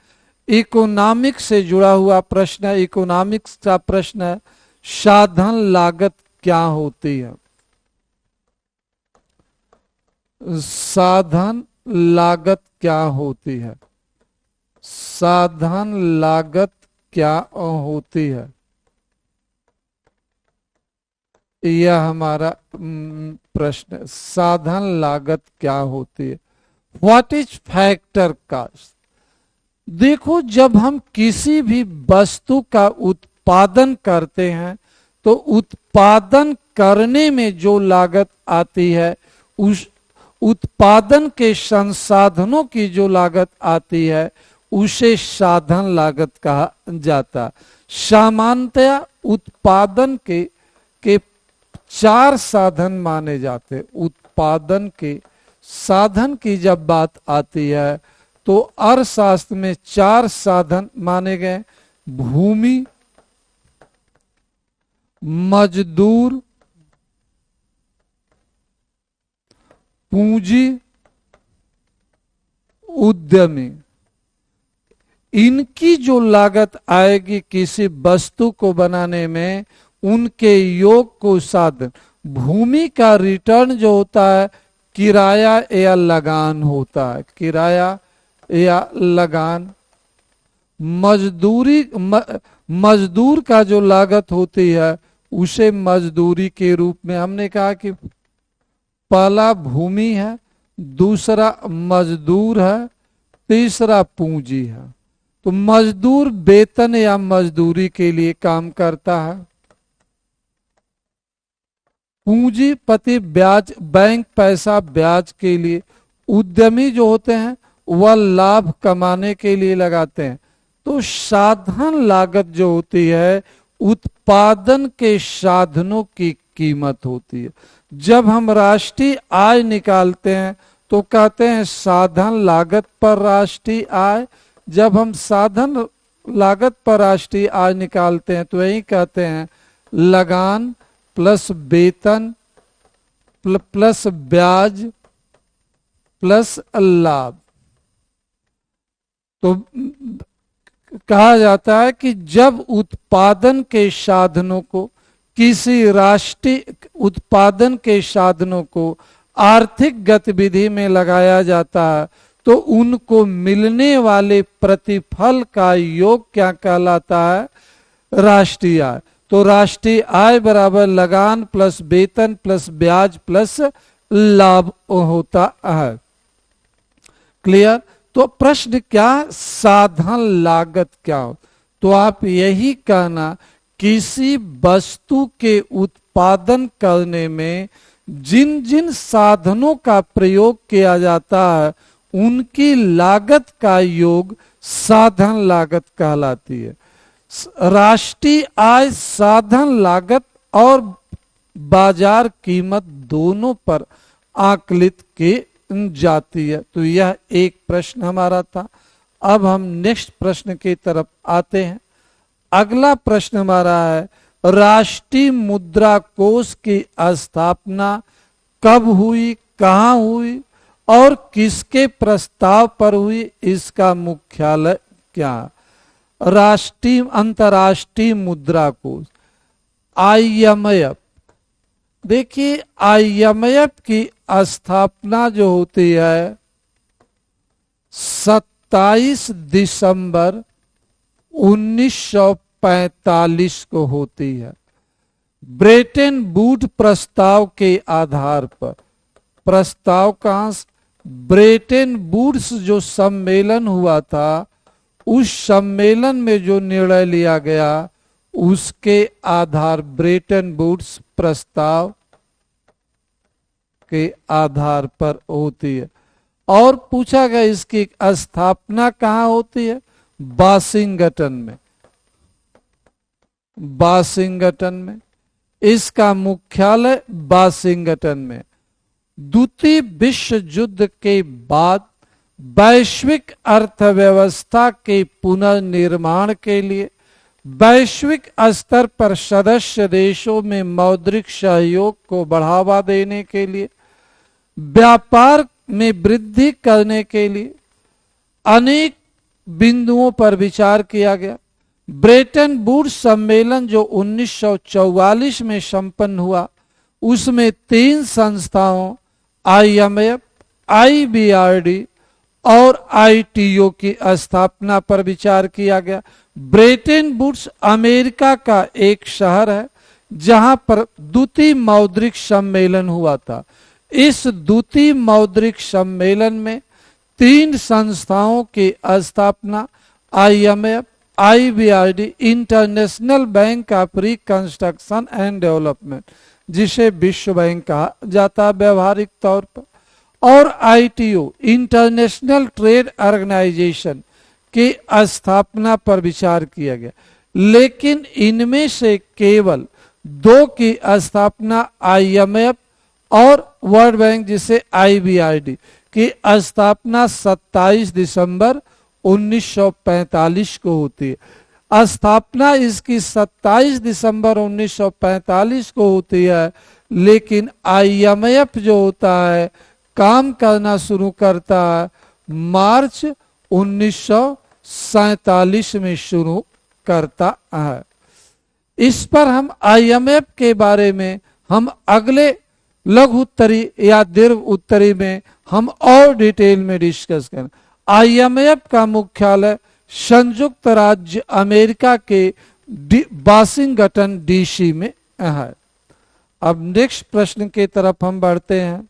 इकोनॉमिक्स से जुड़ा हुआ प्रश्न है, इकोनॉमिक्स का प्रश्न है। साधन लागत क्या होती है? साधन लागत क्या होती है? साधन लागत क्या होती है? यह हमारा प्रश्न है। साधन लागत क्या होती है? What is factor cost? देखो, जब हम किसी भी वस्तु का उत्पादन करते हैं तो उत्पादन करने में जो लागत आती है, उस उत्पादन के संसाधनों की जो लागत आती है, उसे साधन लागत कहा जाता। सामान्यतया उत्पादन के 4 साधन माने जाते। उत्पादन के साधन की जब बात आती है तो अर्थशास्त्र में 4 साधन माने गए। भूमि, मजदूर, पूंजी, उद्यमी। इनकी जो लागत आएगी किसी वस्तु को बनाने में, उनके योग को साधन। भूमि का रिटर्न जो होता है किराया या लगान होता है, किराया या लगान। मजदूर का जो लागत होती है उसे मजदूरी के रूप में हमने कहा कि पहला भूमि है, दूसरा मजदूर है, तीसरा पूंजी है। तो मजदूर वेतन या मजदूरी के लिए काम करता है। पूंजीपति ब्याज, बैंक पैसा ब्याज के लिए। उद्यमी जो होते हैं वह लाभ कमाने के लिए लगाते हैं। तो साधन लागत जो होती है उत्पादन के साधनों की कीमत होती है। जब हम राष्ट्रीय आय निकालते हैं तो कहते हैं साधन लागत पर राष्ट्रीय आय। जब हम साधन लागत पर राष्ट्रीय आय निकालते हैं तो यही कहते हैं लगान प्लस वेतन प्लस ब्याज प्लस लाभ। तो कहा जाता है कि जब उत्पादन के साधनों को, किसी राष्ट्रीय उत्पादन के साधनों को आर्थिक गतिविधि में लगाया जाता है तो उनको मिलने वाले प्रतिफल का योग क्या कहलाता है? राष्ट्रीय आय। तो राष्ट्रीय आय बराबर लगान प्लस वेतन प्लस ब्याज प्लस लाभ होता है। क्लियर? तो प्रश्न क्या? साधन लागत क्या हो? तो आप यही कहना किसी वस्तु के उत्पादन करने में जिन जिन साधनों का प्रयोग किया जाता है उनकी लागत का योग साधन लागत कहलाती है। राष्ट्रीय आय, साधन लागत और बाजार कीमत दोनों पर आकलित की जाती है। तो यह एक प्रश्न हमारा था। अब हम नेक्स्ट प्रश्न की तरफ आते हैं। अगला प्रश्न हमारा है, राष्ट्रीय मुद्रा कोष की स्थापना कब हुई, कहां हुई और किसके प्रस्ताव पर हुई, इसका मुख्यालय क्या है? राष्ट्रीय अंतर्राष्ट्रीय मुद्रा कोष IMF। देखिए IMF की स्थापना जो होती है 27 दिसंबर 1945 को होती है, ब्रेटन वुड प्रस्ताव के आधार पर। प्रस्ताव कहां से? ब्रेटन वुड्स जो सम्मेलन हुआ था, उस सम्मेलन में जो निर्णय लिया गया उसके आधार, ब्रेटन वुड्स प्रस्ताव के आधार पर होती है। और पूछा गया इसकी स्थापना कहां होती है? वाशिंगटन में। वाशिंगटन में इसका मुख्यालय वाशिंगटन में। द्वितीय विश्व युद्ध के बाद वैश्विक अर्थव्यवस्था के पुनर्निर्माण के लिए वैश्विक स्तर पर सदस्य देशों में मौद्रिक सहयोग को बढ़ावा देने के लिए, व्यापार में वृद्धि करने के लिए अनेक बिंदुओं पर विचार किया गया। ब्रेटन वुड्स सम्मेलन जो 1944 में संपन्न हुआ, उसमें 3 संस्थाओं IMF, IBRD और ITO की स्थापना पर विचार किया गया। ब्रेटन वुड्स अमेरिका का एक शहर है जहां पर द्वितीय मौद्रिक सम्मेलन हुआ था। इस द्वितीय मौद्रिक सम्मेलन में 3 संस्थाओं की स्थापना IMF, IBRD, international bank of reconstruction and development, जिसे विश्व बैंक कहा जाता है व्यवहारिक तौर पर, और ITO, इंटरनेशनल ट्रेड ऑर्गेनाइजेशन की स्थापना पर विचार किया गया। लेकिन इनमें से केवल 2 की स्थापना IMF और वर्ल्ड बैंक जिसे IBRD की स्थापना 27 दिसंबर 1945 को होती है। स्थापना इसकी 27 दिसंबर 1945 को होती है, लेकिन IMF जो होता है काम करना शुरू करता है मार्च 1947 में शुरू करता है। इस पर हम IMF के बारे में हम अगले लघु उत्तरी या दीर्घ उत्तरी में हम और डिटेल में डिस्कस करें। IMF का मुख्यालय संयुक्त राज्य अमेरिका के वाशिंगटन DC में है। अब नेक्स्ट प्रश्न की तरफ हम बढ़ते हैं।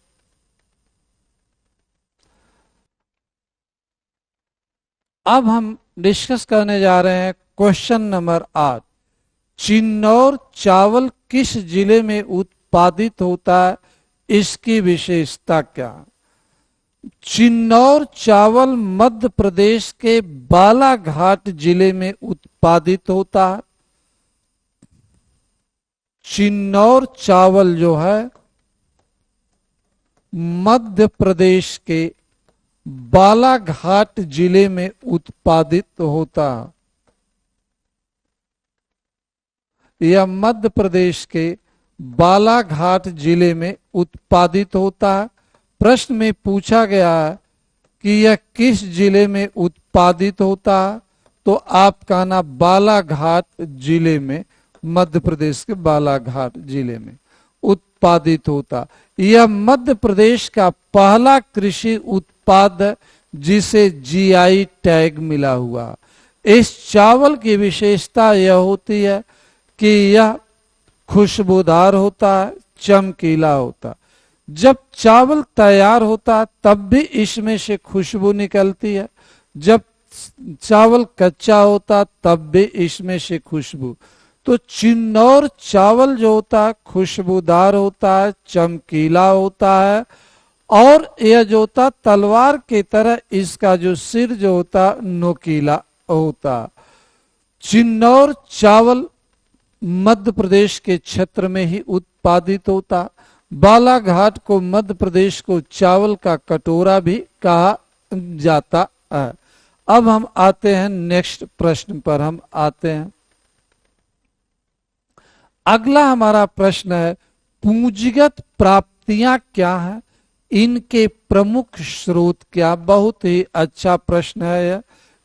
अब हम डिस्कस करने जा रहे हैं क्वेश्चन नंबर 8। चिन्नौर चावल किस जिले में उत्पादित होता है, इसकी विशेषता क्या है? चिन्नौर चावल मध्य प्रदेश के बालाघाट जिले में उत्पादित होता है। चिन्नौर चावल जो है मध्य प्रदेश के बालाघाट जिले में उत्पादित होता है। यह मध्य प्रदेश के बालाघाट जिले में उत्पादित होता है। प्रश्न में पूछा गया है कि यह किस जिले में उत्पादित होता है, तो आप कहना बालाघाट जिले में, मध्य प्रदेश के बालाघाट जिले में उत्पादित होता। यह मध्य प्रदेश का पहला कृषि उत्पाद है जिसे GI टैग मिला हुआ। इस चावल की विशेषता यह होती है कि यह खुशबूदार होता है, चमकीला होता है। जब चावल तैयार होता है तब भी इसमें से खुशबू निकलती है, जब चावल कच्चा होता तब भी इसमें से खुशबू। तो चिन्नौर चावल जो होता है खुशबूदार होता है, चमकीला होता है, और यह जो होता तलवार की तरह इसका जो सिर जो होता नोकीला होता। चिन्नौर चावल मध्य प्रदेश के क्षेत्र में ही उत्पादित होता। बालाघाट को मध्य प्रदेश को चावल का कटोरा भी कहा जाता है। अब हम आते हैं नेक्स्ट प्रश्न पर, हम आते हैं। अगला हमारा प्रश्न है, पूंजीगत प्राप्तियां क्या है, इनके प्रमुख स्रोत क्या। बहुत ही अच्छा प्रश्न है यह,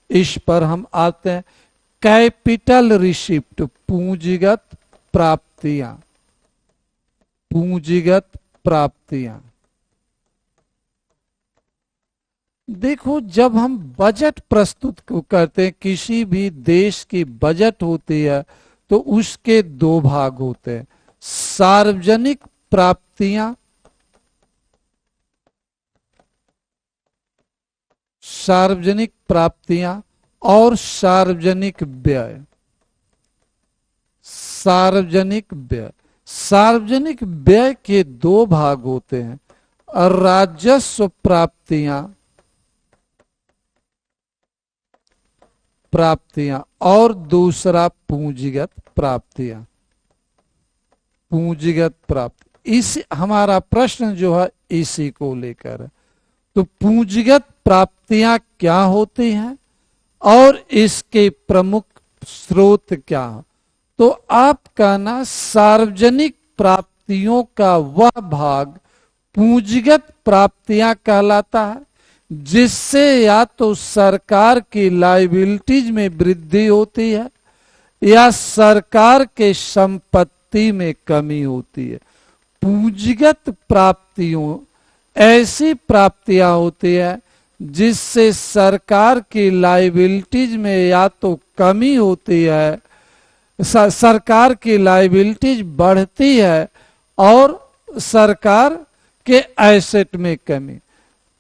इस पर हम आते हैं। कैपिटल रिसिप्ट, पूंजीगत प्राप्तियां, पूंजीगत प्राप्तियां। देखो, जब हम बजट प्रस्तुत करते हैं, किसी भी देश की बजट होती है तो उसके दो भाग होते हैं, सार्वजनिक प्राप्तियां, सार्वजनिक प्राप्तियां और सार्वजनिक व्यय। सार्वजनिक व्यय, सार्वजनिक व्यय के दो भाग होते हैं, राजस्व प्राप्तियां, प्राप्तियां और दूसरा पूंजीगत प्राप्तियां, पूंजीगत प्राप्ति। इस हमारा प्रश्न जो है इसी को लेकर है। तो पूंजीगत प्राप्तियां क्या होती हैं और इसके प्रमुख स्रोत क्या है। तो आपका ना सार्वजनिक प्राप्तियों का वह भाग पूंजीगत प्राप्तियां कहलाता है, जिससे या तो सरकार की लायबिलिटीज में वृद्धि होती है या सरकार के संपत्ति में कमी होती है। पूंजीगत प्राप्तियों ऐसी प्राप्तियां होती है जिससे सरकार की लायबिलिटीज में या तो कमी होती है, सरकार की लायबिलिटीज बढ़ती है और सरकार के एसेट में कमी।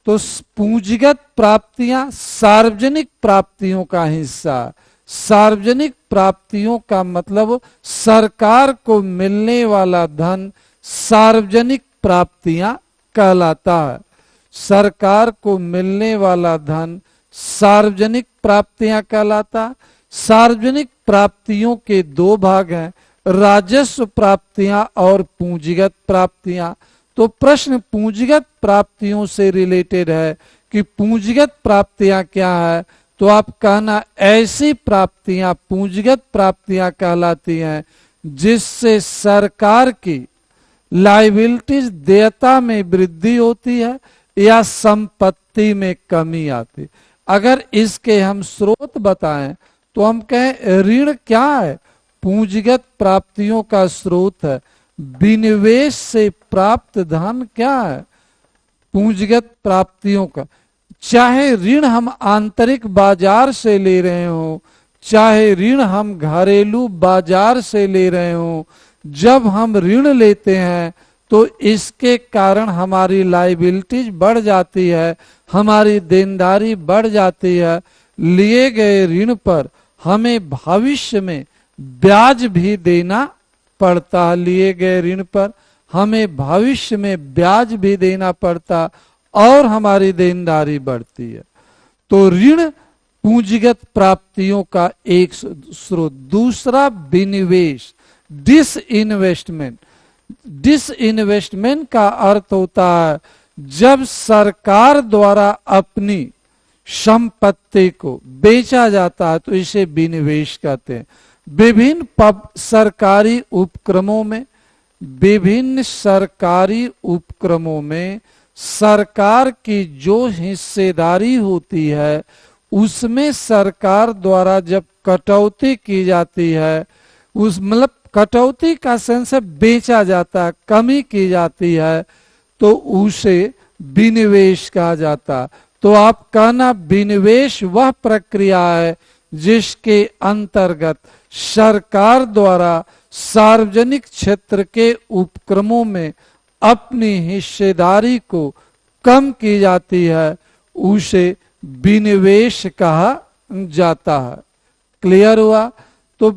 तो पूंजीगत प्राप्तियां सार्वजनिक प्राप्तियों का हिस्सा। सार्वजनिक प्राप्तियों का मतलब सरकार को मिलने वाला धन सार्वजनिक प्राप्तियां कहलाता है। सरकार को मिलने वाला धन सार्वजनिक प्राप्तियां कहलाता। सार्वजनिक प्राप्तियों के दो भाग हैं, राजस्व प्राप्तियां और पूंजीगत प्राप्तियां। तो प्रश्न पूंजीगत प्राप्तियों से रिलेटेड है कि पूंजीगत प्राप्तियां क्या है। तो आप कहना ऐसी प्राप्तियां पूंजीगत प्राप्तियां कहलाती हैं जिससे सरकार की लायबिलिटीज देयता में वृद्धि होती है या संपत्ति में कमी आती। अगर इसके हम स्रोत बताएं तो हम कहें ऋण क्या है, पूंजीगत प्राप्तियों का स्रोत है। विनिवेश से प्राप्त धन क्या है, पूंजीगत प्राप्तियों का। चाहे ऋण हम आंतरिक बाजार से ले रहे हो, चाहे ऋण हम घरेलू बाजार से ले रहे हो, जब हम ऋण लेते हैं तो इसके कारण हमारी लायबिलिटीज बढ़ जाती है, हमारी देनदारी बढ़ जाती है। लिए गए ऋण पर हमें भविष्य में ब्याज भी देना पड़ता है। लिए गए ऋण पर हमें भविष्य में ब्याज भी देना पड़ता और हमारी देनदारी बढ़ती है। तो ऋण पूंजीगत प्राप्तियों का एक स्रोत। दूसरा विनिवेश, डिसइन्वेस्टमेंट। डिसइन्वेस्टमेंट का अर्थ होता है जब सरकार द्वारा अपनी संपत्ति को बेचा जाता है तो इसे विनिवेश कहते हैं। विभिन्न सरकारी उपक्रमों में, विभिन्न सरकारी उपक्रमों में सरकार की जो हिस्सेदारी होती है उसमें सरकार द्वारा जब कटौती की जाती है, उस मतलब कटौती का सेंस है बेचा जाता है, कमी की जाती है, तो उसे विनिवेश कहा जाता। तो आप कहना विनिवेश वह प्रक्रिया है जिसके अंतर्गत सरकार द्वारा सार्वजनिक क्षेत्र के उपक्रमों में अपनी हिस्सेदारी को कम की जाती है, उसे विनिवेश कहा जाता है। क्लियर हुआ। तो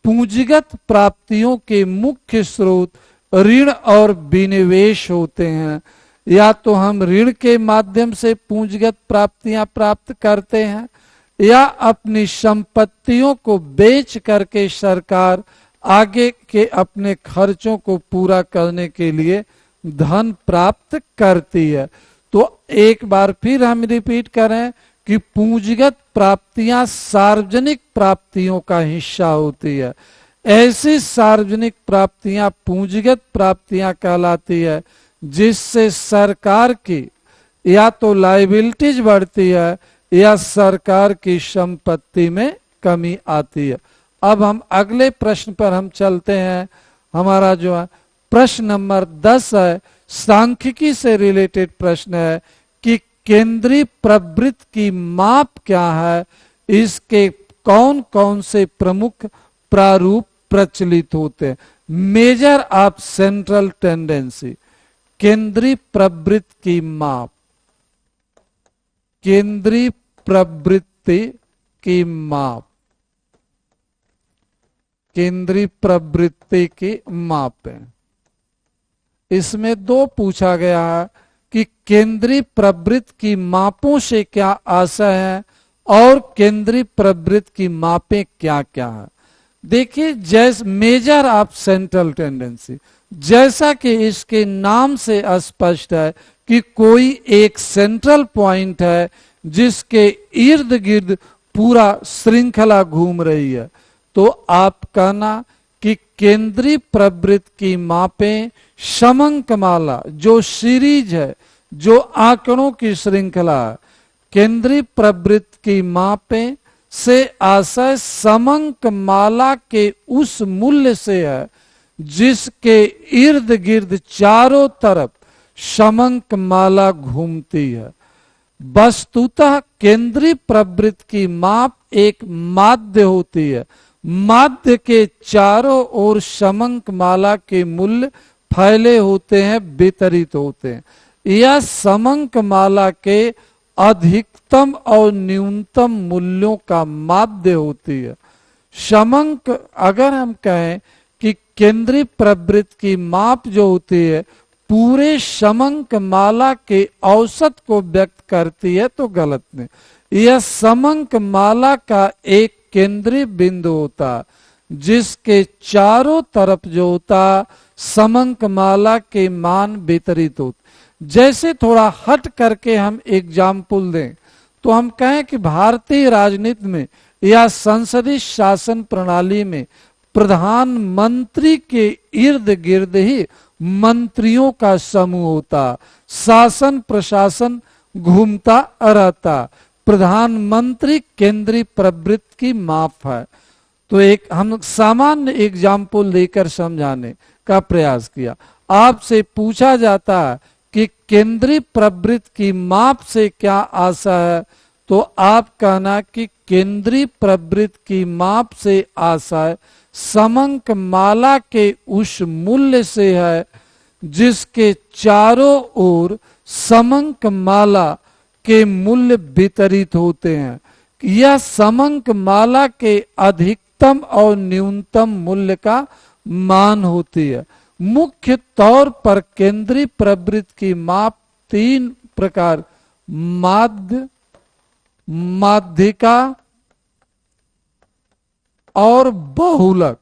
पूंजीगत प्राप्तियों के मुख्य स्रोत ऋण और विनिवेश होते हैं। या तो हम ऋण के माध्यम से पूंजीगत प्राप्तियां प्राप्त करते हैं या अपनी संपत्तियों को बेच करके सरकार आगे के अपने खर्चों को पूरा करने के लिए धन प्राप्त करती है। तो एक बार फिर हम रिपीट करें कि पूंजीगत प्राप्तियां सार्वजनिक प्राप्तियों का हिस्सा होती है। ऐसी सार्वजनिक प्राप्तियां पूंजीगत प्राप्तियां कहलाती है जिससे सरकार की या तो लायबिलिटीज बढ़ती है या सरकार की संपत्ति में कमी आती है। अब हम अगले प्रश्न पर हम चलते हैं। हमारा जो है प्रश्न नंबर 10 है, सांख्यिकी से रिलेटेड प्रश्न है कि केंद्रीय प्रवृत्ति की माप क्या है, इसके कौन कौन से प्रमुख प्रारूप प्रचलित होते हैं। मेजर ऑफ सेंट्रल टेंडेंसी, केंद्रीय प्रवृत्ति की माप, केंद्रीय प्रवृत्ति की माप, केंद्रीय प्रवृत्ति की माप है। इसमें दो पूछा गया है कि केंद्रीय प्रवृत्ति की मापों से क्या आशय है और केंद्रीय प्रवृत्ति की मापें क्या क्या है। देखिए, जैसे मेजर ऑफ सेंट्रल टेंडेंसी, जैसा कि इसके नाम से स्पष्ट है कि कोई एक सेंट्रल पॉइंट है जिसके इर्द गिर्द पूरा श्रृंखला घूम रही है, तो आप कहना कि केंद्रीय प्रवृत्ति की मापें समंकमाला, जो सीरीज है, जो आंकड़ों की श्रृंखला है, केंद्रीय प्रवृत्ति की मापें से आशय समंकमाला के उस मूल्य से है जिसके इर्द गिर्द चारों तरफ समंकमाला घूमती है। वस्तुतः केंद्रीय प्रवृत्ति की माप एक माध्य होती है। माध्य के चारों ओर समंकमाला के मूल्य फैले होते हैं, वितरित होते हैं। यह समंकमाला के अधिकतम और न्यूनतम मूल्यों का माध्य होती है। समंक, अगर हम कहें कि केंद्रीय प्रवृत्ति की माप जो होती है पूरे समंकमाला के औसत को व्यक्त करती है, तो गलत नहीं। यह समंकमाला का एक केंद्रीय बिंदु होता जिसके चारों तरफ जो होता समंकमाला के मान वितरित होते। जैसे थोड़ा हट करके हम एग्जाम्पल दें तो हम कहें कि भारतीय राजनीति में या संसदीय शासन प्रणाली में प्रधानमंत्री के इर्द गिर्द ही मंत्रियों का समूह होता, शासन प्रशासन घूमता रहता। प्रधानमंत्री केंद्रीय प्रवृत्ति की माप है। तो एक हम सामान्य एग्जाम्पल लेकर समझाने का प्रयास किया। आपसे पूछा जाता है कि केंद्रीय प्रवृत्ति की माप से क्या आशा है, तो आप कहना कि केंद्रीय प्रवृत्ति की माप से आशय समंकमाला के उस मूल्य से है जिसके चारों ओर समंकमाला के मूल्य वितरित होते हैं। यह समंकमाला के अधिकतम और न्यूनतम मूल्य का मान होती है। मुख्य तौर पर केंद्रीय प्रवृत्ति की माप तीन प्रकार, माध्य, माध्यिका और बहुलक,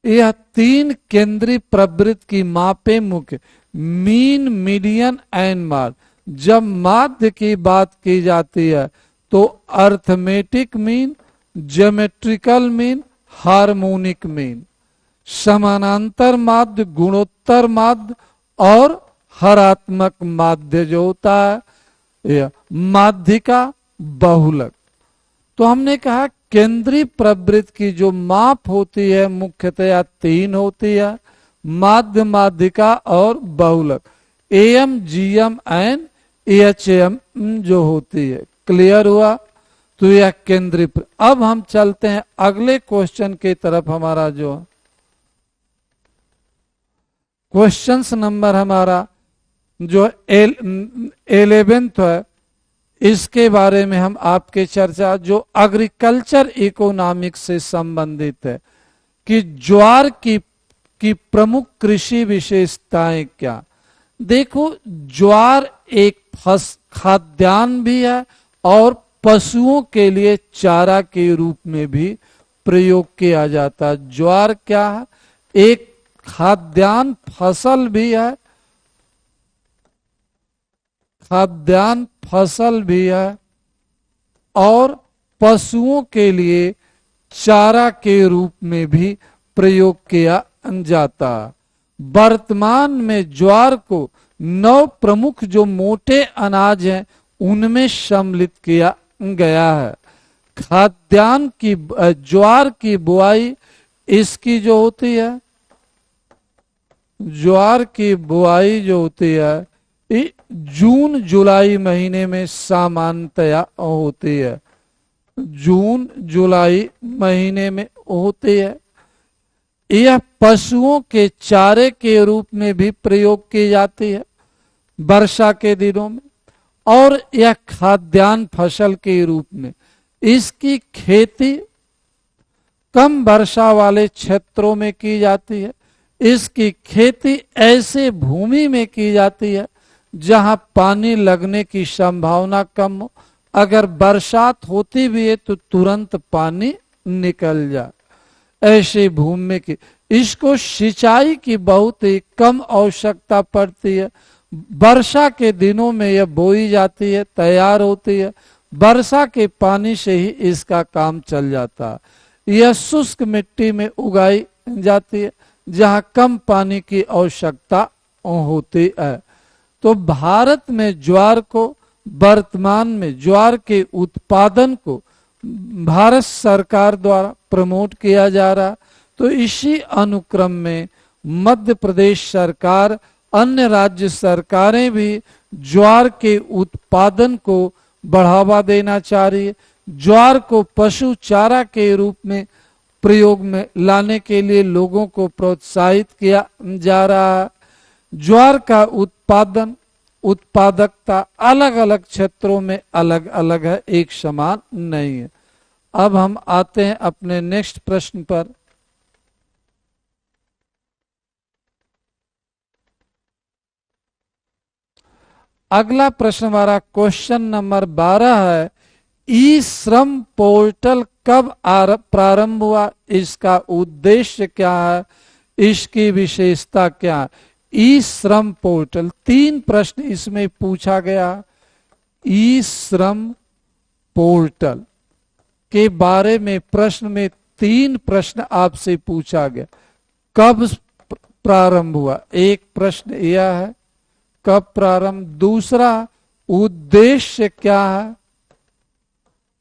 यह तीन केंद्रीय प्रवृत्ति की मापें मुख्य। Mean, median and mark. जब माध्य की बात की जाती है तो arithmetic mean, geometrical mean, harmonic mean, समानांतर माध्य, गुणोत्तर माध्य और हरात्मक माध्य जो होता है यह माध्यिका, बहुलक। तो हमने कहा केंद्रीय प्रवृत्ति की जो माप होती है मुख्यतया तीन होती है, माध्य, माध्यिका और बहुलक। एएम, जीएम एंड एएचएम जो होती है। क्लियर हुआ? तो यह केंद्रीय। अब हम चलते हैं अगले क्वेश्चन की तरफ। हमारा जो क्वेश्चन नंबर हमारा जो 11th है, इसके बारे में हम आपके चर्चा जो एग्रीकल्चर इकोनॉमिक्स से संबंधित है कि ज्वार की प्रमुख कृषि विशेषताएं क्या। देखो, ज्वार एक खाद्यान्न भी है और पशुओं के लिए चारा के रूप में भी प्रयोग किया जाता है। ज्वार क्या है? एक खाद्यान्न फसल भी है, खाद्यान्न फसल भी है और पशुओं के लिए चारा के रूप में भी प्रयोग किया जाता है। वर्तमान में ज्वार को 9 प्रमुख जो मोटे अनाज हैं उनमें सम्मिलित किया गया है। खाद्यान्न की ज्वार की बुआई इसकी जो होती है, ज्वार की बुआई जो होती है जून जुलाई महीने में सामान्यतया होती है, जून जुलाई महीने में होती है। यह पशुओं के चारे के रूप में भी प्रयोग की जाती है वर्षा के दिनों में, और यह खाद्यान्न फसल के रूप में। इसकी खेती कम वर्षा वाले क्षेत्रों में की जाती है। इसकी खेती ऐसे भूमि में की जाती है जहां पानी लगने की संभावना कम हो। अगर बरसात होती भी है तो तुरंत पानी निकल जाए, ऐसी भूमि में की। इसको सिंचाई की बहुत ही कम आवश्यकता पड़ती है। वर्षा के दिनों में यह बोई जाती है, तैयार होती है, वर्षा के पानी से ही इसका काम चल जाता है। यह शुष्क मिट्टी में उगाई जाती है जहां कम पानी की आवश्यकता होती है। तो भारत में ज्वार को, वर्तमान में ज्वार के उत्पादन को भारत सरकार द्वारा प्रमोट किया जा रहा। तो इसी अनुक्रम में मध्य प्रदेश सरकार, अन्य राज्य सरकारें भी ज्वार के उत्पादन को बढ़ावा देना चाह रही है। ज्वार को पशु चारा के रूप में प्रयोग में लाने के लिए लोगों को प्रोत्साहित किया जा रहा है। ज्वार का उत्पादन, उत्पादकता अलग अलग क्षेत्रों में अलग अलग है, एक समान नहीं है। अब हम आते हैं अपने नेक्स्ट प्रश्न पर। अगला प्रश्न हमारा क्वेश्चन नंबर 12 है, ई श्रम पोर्टल कब प्रारंभ हुआ, इसका उद्देश्य क्या है, इसकी विशेषता क्या है। ई श्रम पोर्टल, 3 प्रश्न इसमें पूछा गया। ई श्रम पोर्टल के बारे में प्रश्न में 3 प्रश्न आपसे पूछा गया। कब प्रारंभ हुआ, एक प्रश्न यह है, कब प्रारंभ। दूसरा, उद्देश्य क्या है,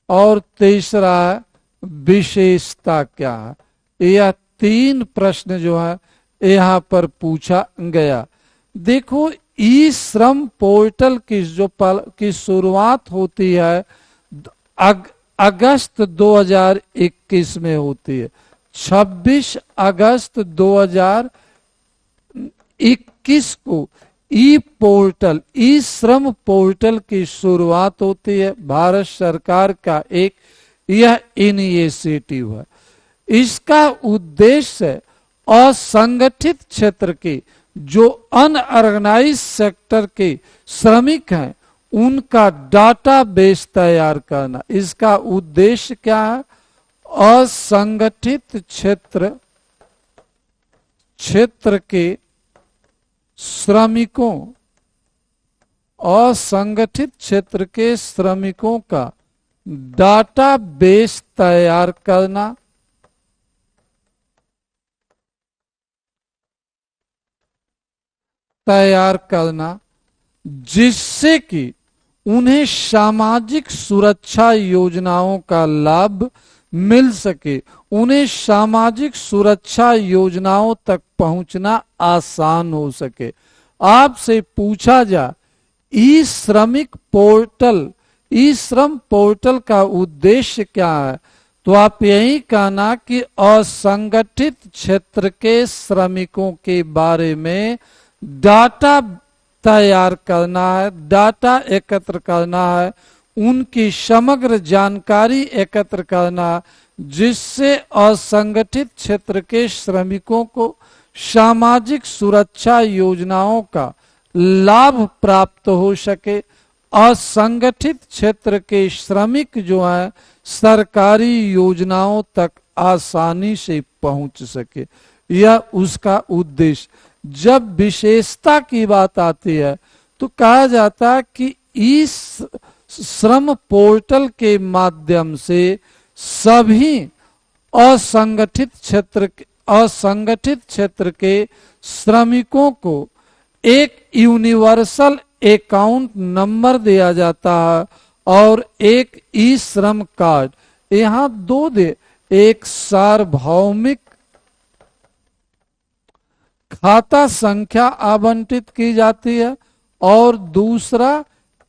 और तीसरा है विशेषता क्या है। यह 3 प्रश्न जो है यहां पर पूछा गया। देखो, ई श्रम पोर्टल की शुरुआत होती है अगस्त 2021 में होती है। 26 अगस्त 2021 को ई पोर्टल, ई श्रम पोर्टल की शुरुआत होती है। भारत सरकार का एक यह इनिशिएटिव है। इसका उद्देश्य असंगठित क्षेत्र के जो अनऑर्गेनाइज सेक्टर के श्रमिक हैं उनका डाटाबेस तैयार करना। इसका उद्देश्य क्या है, असंगठित क्षेत्र के श्रमिकों, असंगठित क्षेत्र के श्रमिकों का डाटाबेस तैयार करना, जिससे कि उन्हें सामाजिक सुरक्षा योजनाओं का लाभ मिल सके, उन्हें सामाजिक सुरक्षा योजनाओं तक पहुंचना आसान हो सके। आपसे पूछा जा, ई श्रमिक पोर्टल, ई श्रम पोर्टल का उद्देश्य क्या है, तो आप यही कहना कि असंगठित क्षेत्र के श्रमिकों के बारे में डाटा तैयार करना है, डाटा एकत्र करना है, उनकी समग्र जानकारी एकत्र करना, जिससे असंगठित क्षेत्र के श्रमिकों को सामाजिक सुरक्षा योजनाओं का लाभ प्राप्त हो सके असंगठित क्षेत्र के श्रमिक जो है सरकारी योजनाओं तक आसानी से पहुंच सके, यह उसका उद्देश्य। जब विशेषता की बात आती है तो कहा जाता है कि इस श्रम पोर्टल के माध्यम से सभी असंगठित क्षेत्र के श्रमिकों को एक यूनिवर्सल अकाउंट नंबर दिया जाता है और एक ई श्रम कार्ड, यहाँ दो दे, एक सार्वभौमिक खाता संख्या आवंटित की जाती है और दूसरा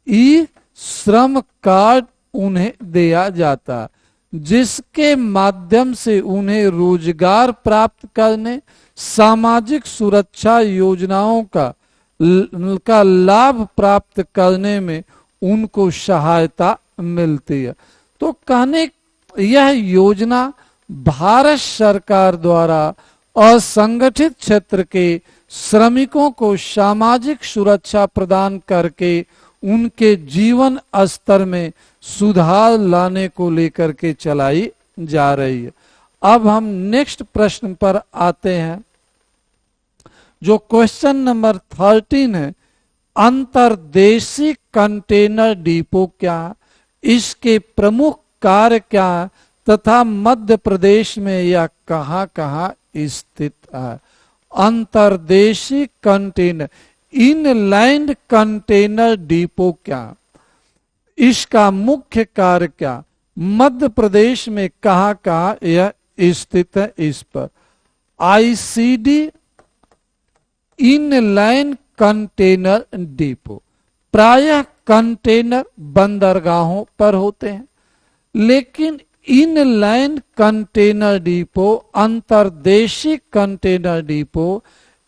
ई श्रम कार्ड उन्हें दिया जाता है, जिसके माध्यम से उन्हें रोजगार प्राप्त करने, सामाजिक सुरक्षा योजनाओं का लाभ प्राप्त करने में उनको सहायता मिलती है। तो कहने यह योजना भारत सरकार द्वारा असंगठित क्षेत्र के श्रमिकों को सामाजिक सुरक्षा प्रदान करके उनके जीवन स्तर में सुधार लाने को लेकर के चलाई जा रही है। अब हम नेक्स्ट प्रश्न पर आते हैं, जो क्वेश्चन नंबर 13 है। अंतर्देशीय कंटेनर डिपो क्या है, इसके प्रमुख कार्य क्या है तथा मध्य प्रदेश में यह कहाँ कहाँ स्थित है। अंतर्देशीय कंटेनर इनलैंड कंटेनर डिपो क्या, इसका मुख्य कार्य क्या, मध्य प्रदेश में कहाँ कहाँ यह स्थित है। इस पर आईसीडी इनलैंड कंटेनर डिपो प्रायः कंटेनर बंदरगाहों पर होते हैं, लेकिन इनलैंड कंटेनर डिपो, अंतर्देशीय कंटेनर डिपो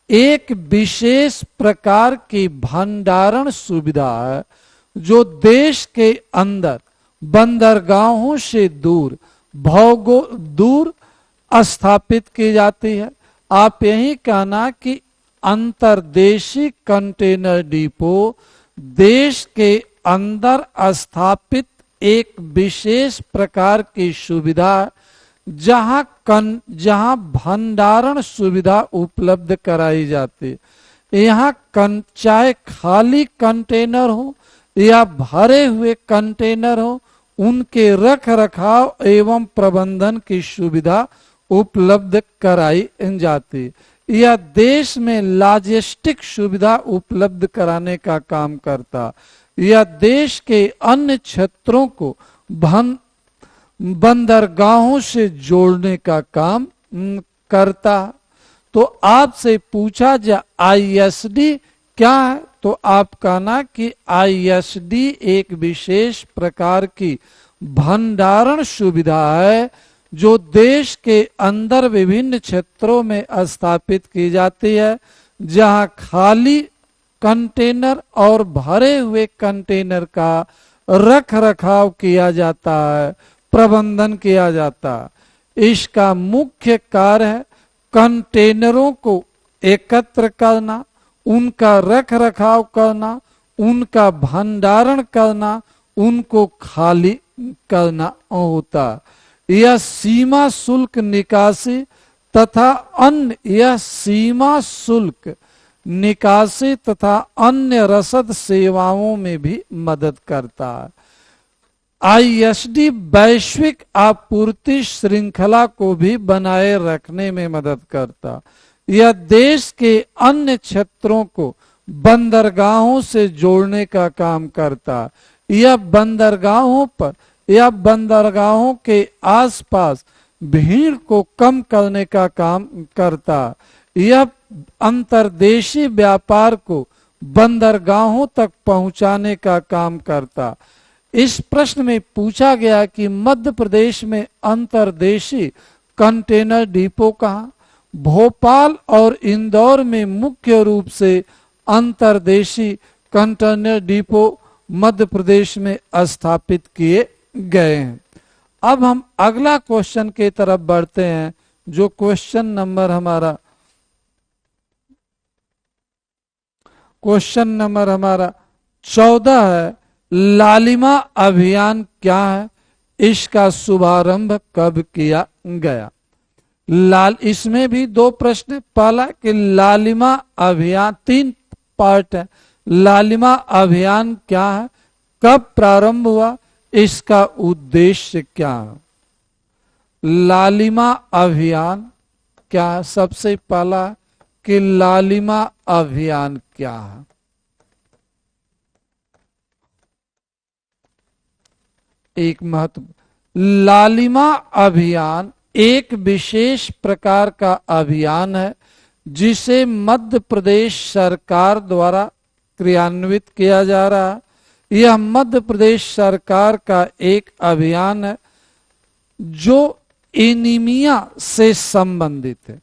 एक विशेष प्रकार की भंडारण सुविधा है जो देश के अंदर बंदरगाहों से दूर स्थापित की जाती है। आप यही कहना कि अंतर्देशीय कंटेनर डिपो देश के अंदर स्थापित एक विशेष प्रकार की सुविधा जहां भंडारण सुविधा उपलब्ध कराई जाती है। यहाँ चाहे खाली कंटेनर हो या भरे हुए कंटेनर हो, उनके रख रखाव एवं प्रबंधन की सुविधा उपलब्ध कराई जाती है। यह देश में लॉजिस्टिक सुविधा उपलब्ध कराने का काम करता। यह देश के अन्य क्षेत्रों को बंदरगाहों से जोड़ने का काम करता। तो आपसे पूछा जाए आईएसडी क्या है, तो आप कहना कि आईएसडी एक विशेष प्रकार की भंडारण सुविधा है जो देश के अंदर विभिन्न क्षेत्रों में स्थापित की जाती है, जहां खाली कंटेनर और भरे हुए कंटेनर का रख रखाव किया जाता है, प्रबंधन किया जाता है। इसका मुख्य कार्य है कंटेनरों को एकत्र करना, उनका रख रखाव करना, उनका भंडारण करना, उनको खाली करना होता। यह सीमा शुल्क निकासी तथा अन्य रसद सेवाओं में भी मदद करता है। आईएसडी वैश्विक आपूर्ति श्रृंखला को भी बनाए रखने में मदद करता। यह देश के अन्य क्षेत्रों को बंदरगाहों से जोड़ने का काम करता। यह बंदरगाहों पर या बंदरगाहों के आसपास भीड़ को कम करने का काम करता। यह अंतर्देशीय व्यापार को बंदरगाहों तक पहुंचाने का काम करता। इस प्रश्न में पूछा गया कि मध्य प्रदेश में अंतर्देशीय कंटेनर डिपो कहाँ। भोपाल और इंदौर में मुख्य रूप से अंतर्देशीय कंटेनर डिपो मध्य प्रदेश में स्थापित किए गए हैं। अब हम अगला क्वेश्चन की तरफ बढ़ते हैं, जो क्वेश्चन नंबर हमारा 14 है लालिमा अभियान क्या है, इसका शुभारंभ कब किया गया। इसमें भी दो प्रश्न। पहला कि लालिमा अभियान, तीन पार्ट है। लालिमा अभियान क्या है, कब प्रारंभ हुआ, इसका उद्देश्य क्या है। लालिमा अभियान क्या है, सबसे पहला कि लालिमा अभियान क्या है। एक महत्व, लालिमा अभियान एक विशेष प्रकार का अभियान है जिसे मध्य प्रदेश सरकार द्वारा क्रियान्वित किया जा रहा है। यह मध्य प्रदेश सरकार का एक अभियान है जो एनीमिया से संबंधित है।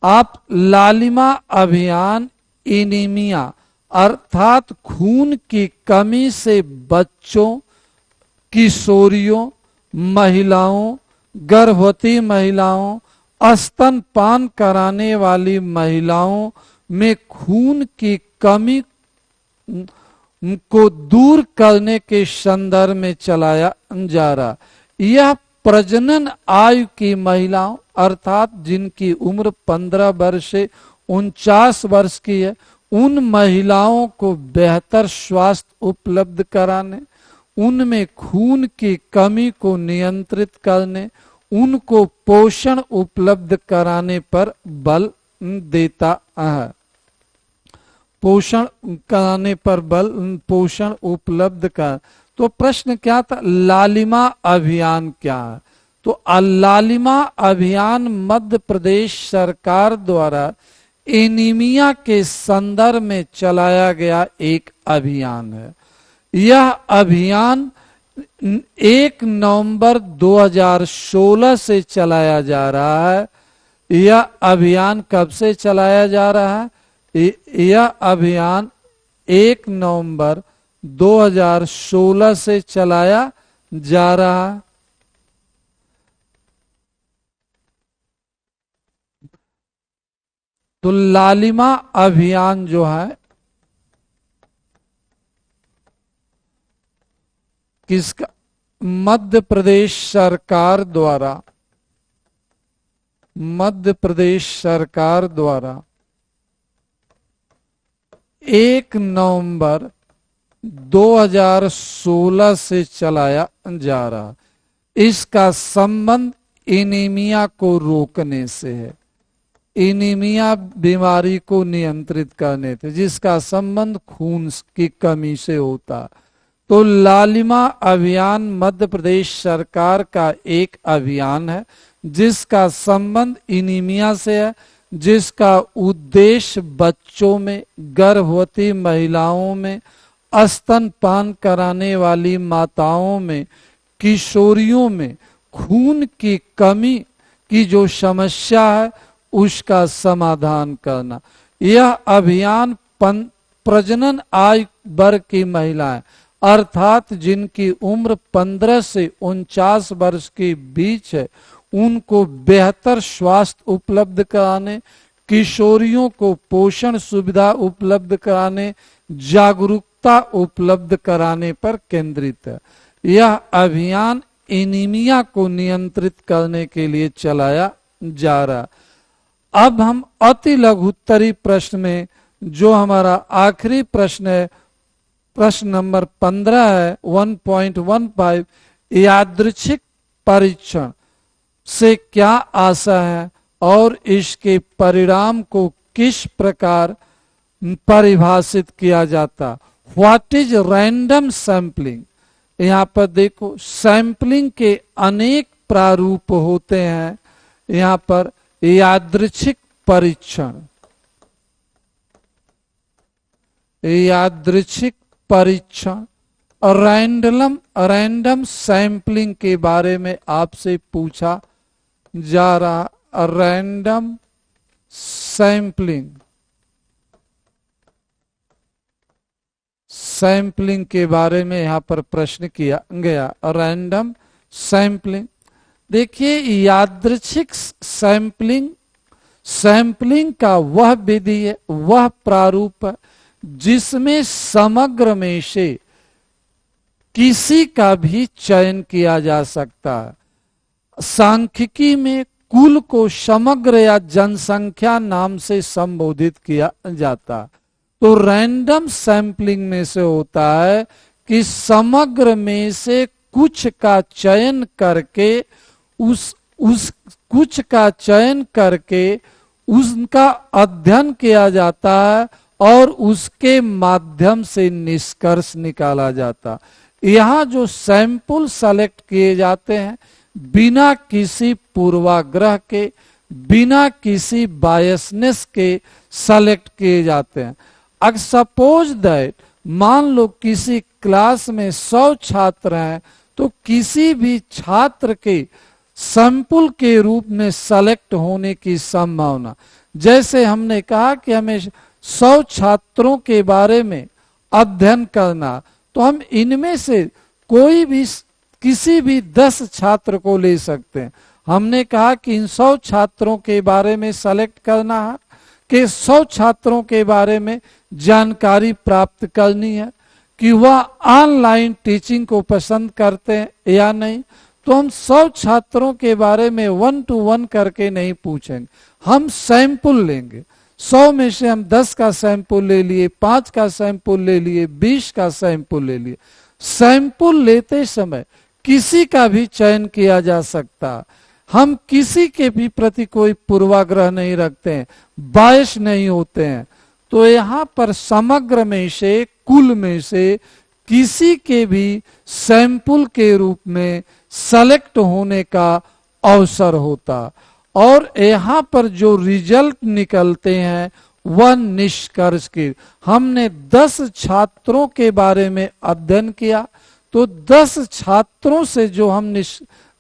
आप लालिमा अभियान एनीमिया अर्थात खून की कमी से बच्चों, किशोरियों, महिलाओं, गर्भवती महिलाओं, स्तनपान कराने वाली महिलाओं में खून की कमी को दूर करने के संदर्भ में चलाया जा रहा। यह प्रजनन आयु की महिलाओं अर्थात जिनकी उम्र 15 वर्ष से 49 वर्ष की है, उन महिलाओं को बेहतर स्वास्थ्य उपलब्ध कराने, उनमें खून की कमी को नियंत्रित करने, उनको पोषण उपलब्ध कराने पर बल देता है। पोषण कराने पर बल, पोषण उपलब्ध कर। तो प्रश्न क्या था, लालिमा अभियान क्या है। तो लालिमा अभियान मध्य प्रदेश सरकार द्वारा एनीमिया के संदर्भ में चलाया गया एक अभियान है। यह अभियान 1 नवंबर 2016 से चलाया जा रहा है। यह अभियान कब से चलाया जा रहा है, यह अभियान 1 नवंबर 2016 से चलाया जा रहा है। तो लालिमा अभियान जो है किसका, मध्य प्रदेश सरकार द्वारा, मध्य प्रदेश सरकार द्वारा 1 नवंबर 2016 से चलाया जा रहा। इसका संबंध एनीमिया को रोकने से है, एनीमिया बीमारी को नियंत्रित करने से, जिसका संबंध खून की कमी से होता। तो लालिमा अभियान मध्य प्रदेश सरकार का एक अभियान है जिसका संबंध एनीमिया से है, जिसका उद्देश्य बच्चों में, गर्भवती महिलाओं में, स्तनपान कराने वाली माताओं में, किशोरियों में खून की कमी की जो समस्या है उसका समाधान करना। यह अभियान प्रजनन आयु वर्ग की महिलाएं अर्थात जिनकी उम्र 15 से 49 वर्ष के बीच है, उनको बेहतर स्वास्थ्य उपलब्ध कराने, किशोरियों को पोषण सुविधा उपलब्ध कराने, जागरूकता उपलब्ध कराने पर केंद्रित है। यह अभियान एनीमिया को नियंत्रित करने के लिए चलाया जा रहा। अब हम अति लघुत्तरी प्रश्न में, जो हमारा आखिरी प्रश्न है, प्रश्न नंबर 15 है 1.15, यादृच्छिक परीक्षण से क्या आशा है और इसके परिणाम को किस प्रकार परिभाषित किया जाता। What is random sampling. यहाँ पर देखो सैंपलिंग के अनेक प्रारूप होते हैं। यहाँ पर यादृच्छिक परीक्षण, यादृच्छिक परीक्षण, रैंडम सैंपलिंग के बारे में आपसे पूछा जा रहा। रैंडम सैंपलिंग, सैंपलिंग के बारे में यहां पर प्रश्न किया गया। रैंडम सैंपलिंग, देखिए यादृच्छिक सैंपलिंग, सैंपलिंग का वह विधि है, वह प्रारूप है जिसमें समग्र में से किसी का भी चयन किया जा सकता है। सांख्यिकी में कुल को समग्र या जनसंख्या नाम से संबोधित किया जाता। तो रैंडम सैंपलिंग में से होता है कि समग्र में से कुछ का चयन करके उस कुछ का चयन करके उसका अध्ययन किया जाता है और उसके माध्यम से निष्कर्ष निकाला जाता। यहाँ जो सैंपल सेलेक्ट किए जाते हैं बिना किसी पूर्वाग्रह के, बिना किसी बायसनेस के सेलेक्ट किए जाते हैं। अगर सपोज दैट मान लो किसी क्लास में 100 छात्र हैं तो किसी भी छात्र के सैंपल के रूप में सेलेक्ट होने की संभावना, जैसे हमने कहा कि हमें 100 छात्रों के बारे में अध्ययन करना, तो हम इनमें से कोई भी किसी भी 10 छात्र को ले सकते हैं। हमने कहा कि इन 100 छात्रों के बारे में सेलेक्ट करना है कि 100 छात्रों के बारे में जानकारी प्राप्त करनी है कि वह ऑनलाइन टीचिंग को पसंद करते हैं या नहीं। तो हम 100 छात्रों के बारे में 1 to 1 करके नहीं पूछेंगे, हम सैंपल लेंगे। 100 में से हम 10 का सैंपल ले लिए, 5 का सैंपल ले लिए, 20 का सैंपल ले लिए। सैंपल लेते समय किसी का भी चयन किया जा सकता। हम किसी के भी प्रति कोई पूर्वाग्रह नहीं रखते हैं, बायस नहीं होते हैं। तो यहाँ पर समग्र में से, कुल में से किसी के भी सैंपल के रूप में सेलेक्ट होने का अवसर होता। और यहाँ पर जो रिजल्ट निकलते हैं वह निष्कर्ष के, हमने 10 छात्रों के बारे में अध्ययन किया तो 10 छात्रों से जो हम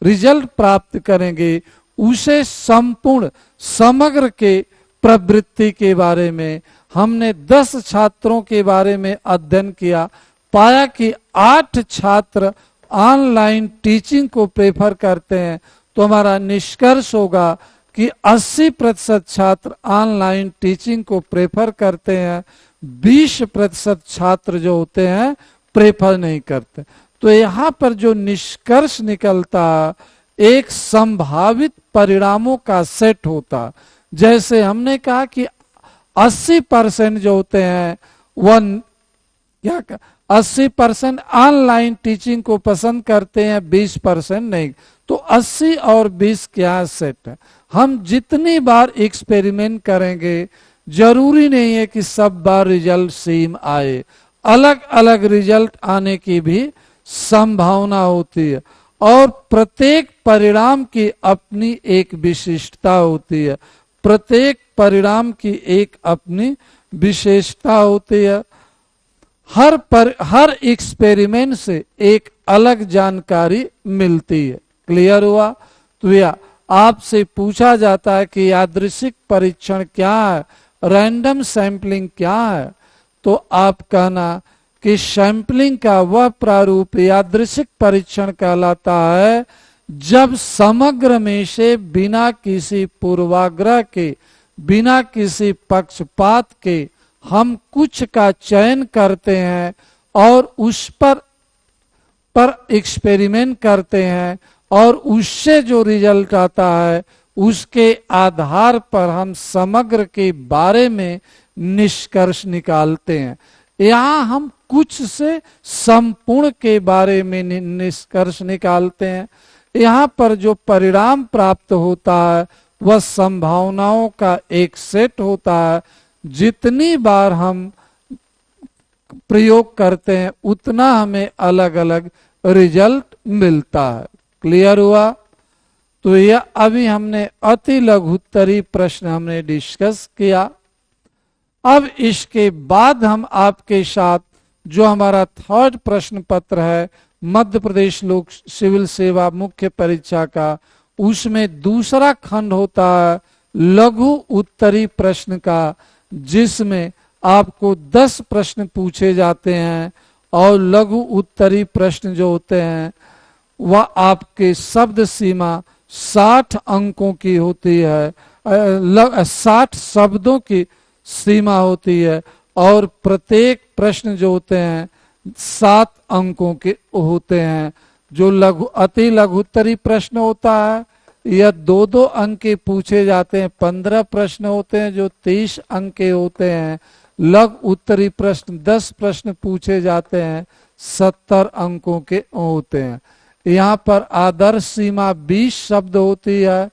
रिजल्ट प्राप्त करेंगे उसे संपूर्ण समग्र के प्रवृत्ति के बारे में हमने 10 छात्रों के बारे में अध्ययन किया, पाया कि 8 छात्र ऑनलाइन टीचिंग को प्रेफर करते हैं, तो हमारा निष्कर्ष होगा कि 80% छात्र ऑनलाइन टीचिंग को प्रेफर करते हैं, 20% छात्र जो होते हैं प्रेफर नहीं करते। तो यहाँ पर जो निष्कर्ष निकलता एक संभावित परिणामों का सेट होता। जैसे हमने कहा कि 80% जो होते हैं वह क्या 80% ऑनलाइन टीचिंग को पसंद करते हैं, 20% नहीं। तो 80 और 20 क्या सेट है। हम जितनी बार एक्सपेरिमेंट करेंगे जरूरी नहीं है कि सब बार रिजल्ट सेम आए, अलग अलग रिजल्ट आने की भी संभावना होती है। और प्रत्येक परिणाम की अपनी एक विशिष्टता होती है, प्रत्येक परिणाम की एक अपनी विशेषता होती है। हर एक्सपेरिमेंट से एक अलग जानकारी मिलती है। क्लियर हुआ। तो यह आपसे पूछा जाता है कि यादृच्छिक परीक्षण क्या है, रैंडम सैंपलिंग क्या है, तो आप कहना कि सैंपलिंग का वह प्रारूप यादृच्छिक परीक्षण कहलाता है जब समग्र में से बिना किसी पूर्वाग्रह के, बिना किसी पक्षपात के हम कुछ का चयन करते हैं और उस पर एक्सपेरिमेंट करते हैं और उससे जो रिजल्ट आता है उसके आधार पर हम समग्र के बारे में निष्कर्ष निकालते हैं। यहाँ हम कुछ से संपूर्ण के बारे में निष्कर्ष निकालते हैं। यहाँ पर जो परिणाम प्राप्त होता है वह संभावनाओं का एक सेट होता है। जितनी बार हम प्रयोग करते हैं उतना हमें अलग अलग रिजल्ट मिलता है। क्लियर हुआ। तो यह अभी हमने अति लघुत्तरी प्रश्न हमने डिस्कस किया। अब इसके बाद हम आपके साथ जो हमारा 3rd प्रश्न पत्र है मध्य प्रदेश लोक सिविल सेवा मुख्य परीक्षा का, उसमें दूसरा खंड होता है लघु उत्तरी प्रश्न का, जिसमें आपको 10 प्रश्न पूछे जाते हैं और लघु उत्तरी प्रश्न जो होते हैं वह आपके शब्द सीमा 60 अंकों की होती है, 60 शब्दों की सीमा होती है और प्रत्येक प्रश्न जो होते हैं 7 अंकों के होते हैं। जो अति लघुत्तरी प्रश्न होता है यह 2-2 अंक के पूछे जाते हैं। 15 प्रश्न होते हैं जो 23 अंक के होते हैं। लघु उत्तरी प्रश्न 10 प्रश्न पूछे जाते हैं, 70 अंकों के होते हैं। यहाँ पर आदर्श सीमा 20 शब्द होती है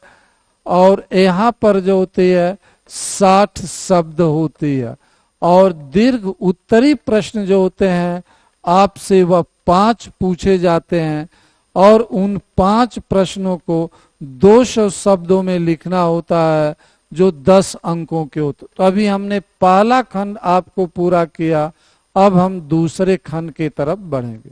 और यहाँ पर जो होती है 60 शब्द होती है। और दीर्घ उत्तरी प्रश्न जो होते हैं आपसे वह 5 पूछे जाते हैं और उन 5 प्रश्नों को 200 शब्दों में लिखना होता है जो 10 अंकों के होते। तो अभी हमने पहला खंड आपको पूरा किया, अब हम दूसरे खंड की तरफ बढ़ेंगे।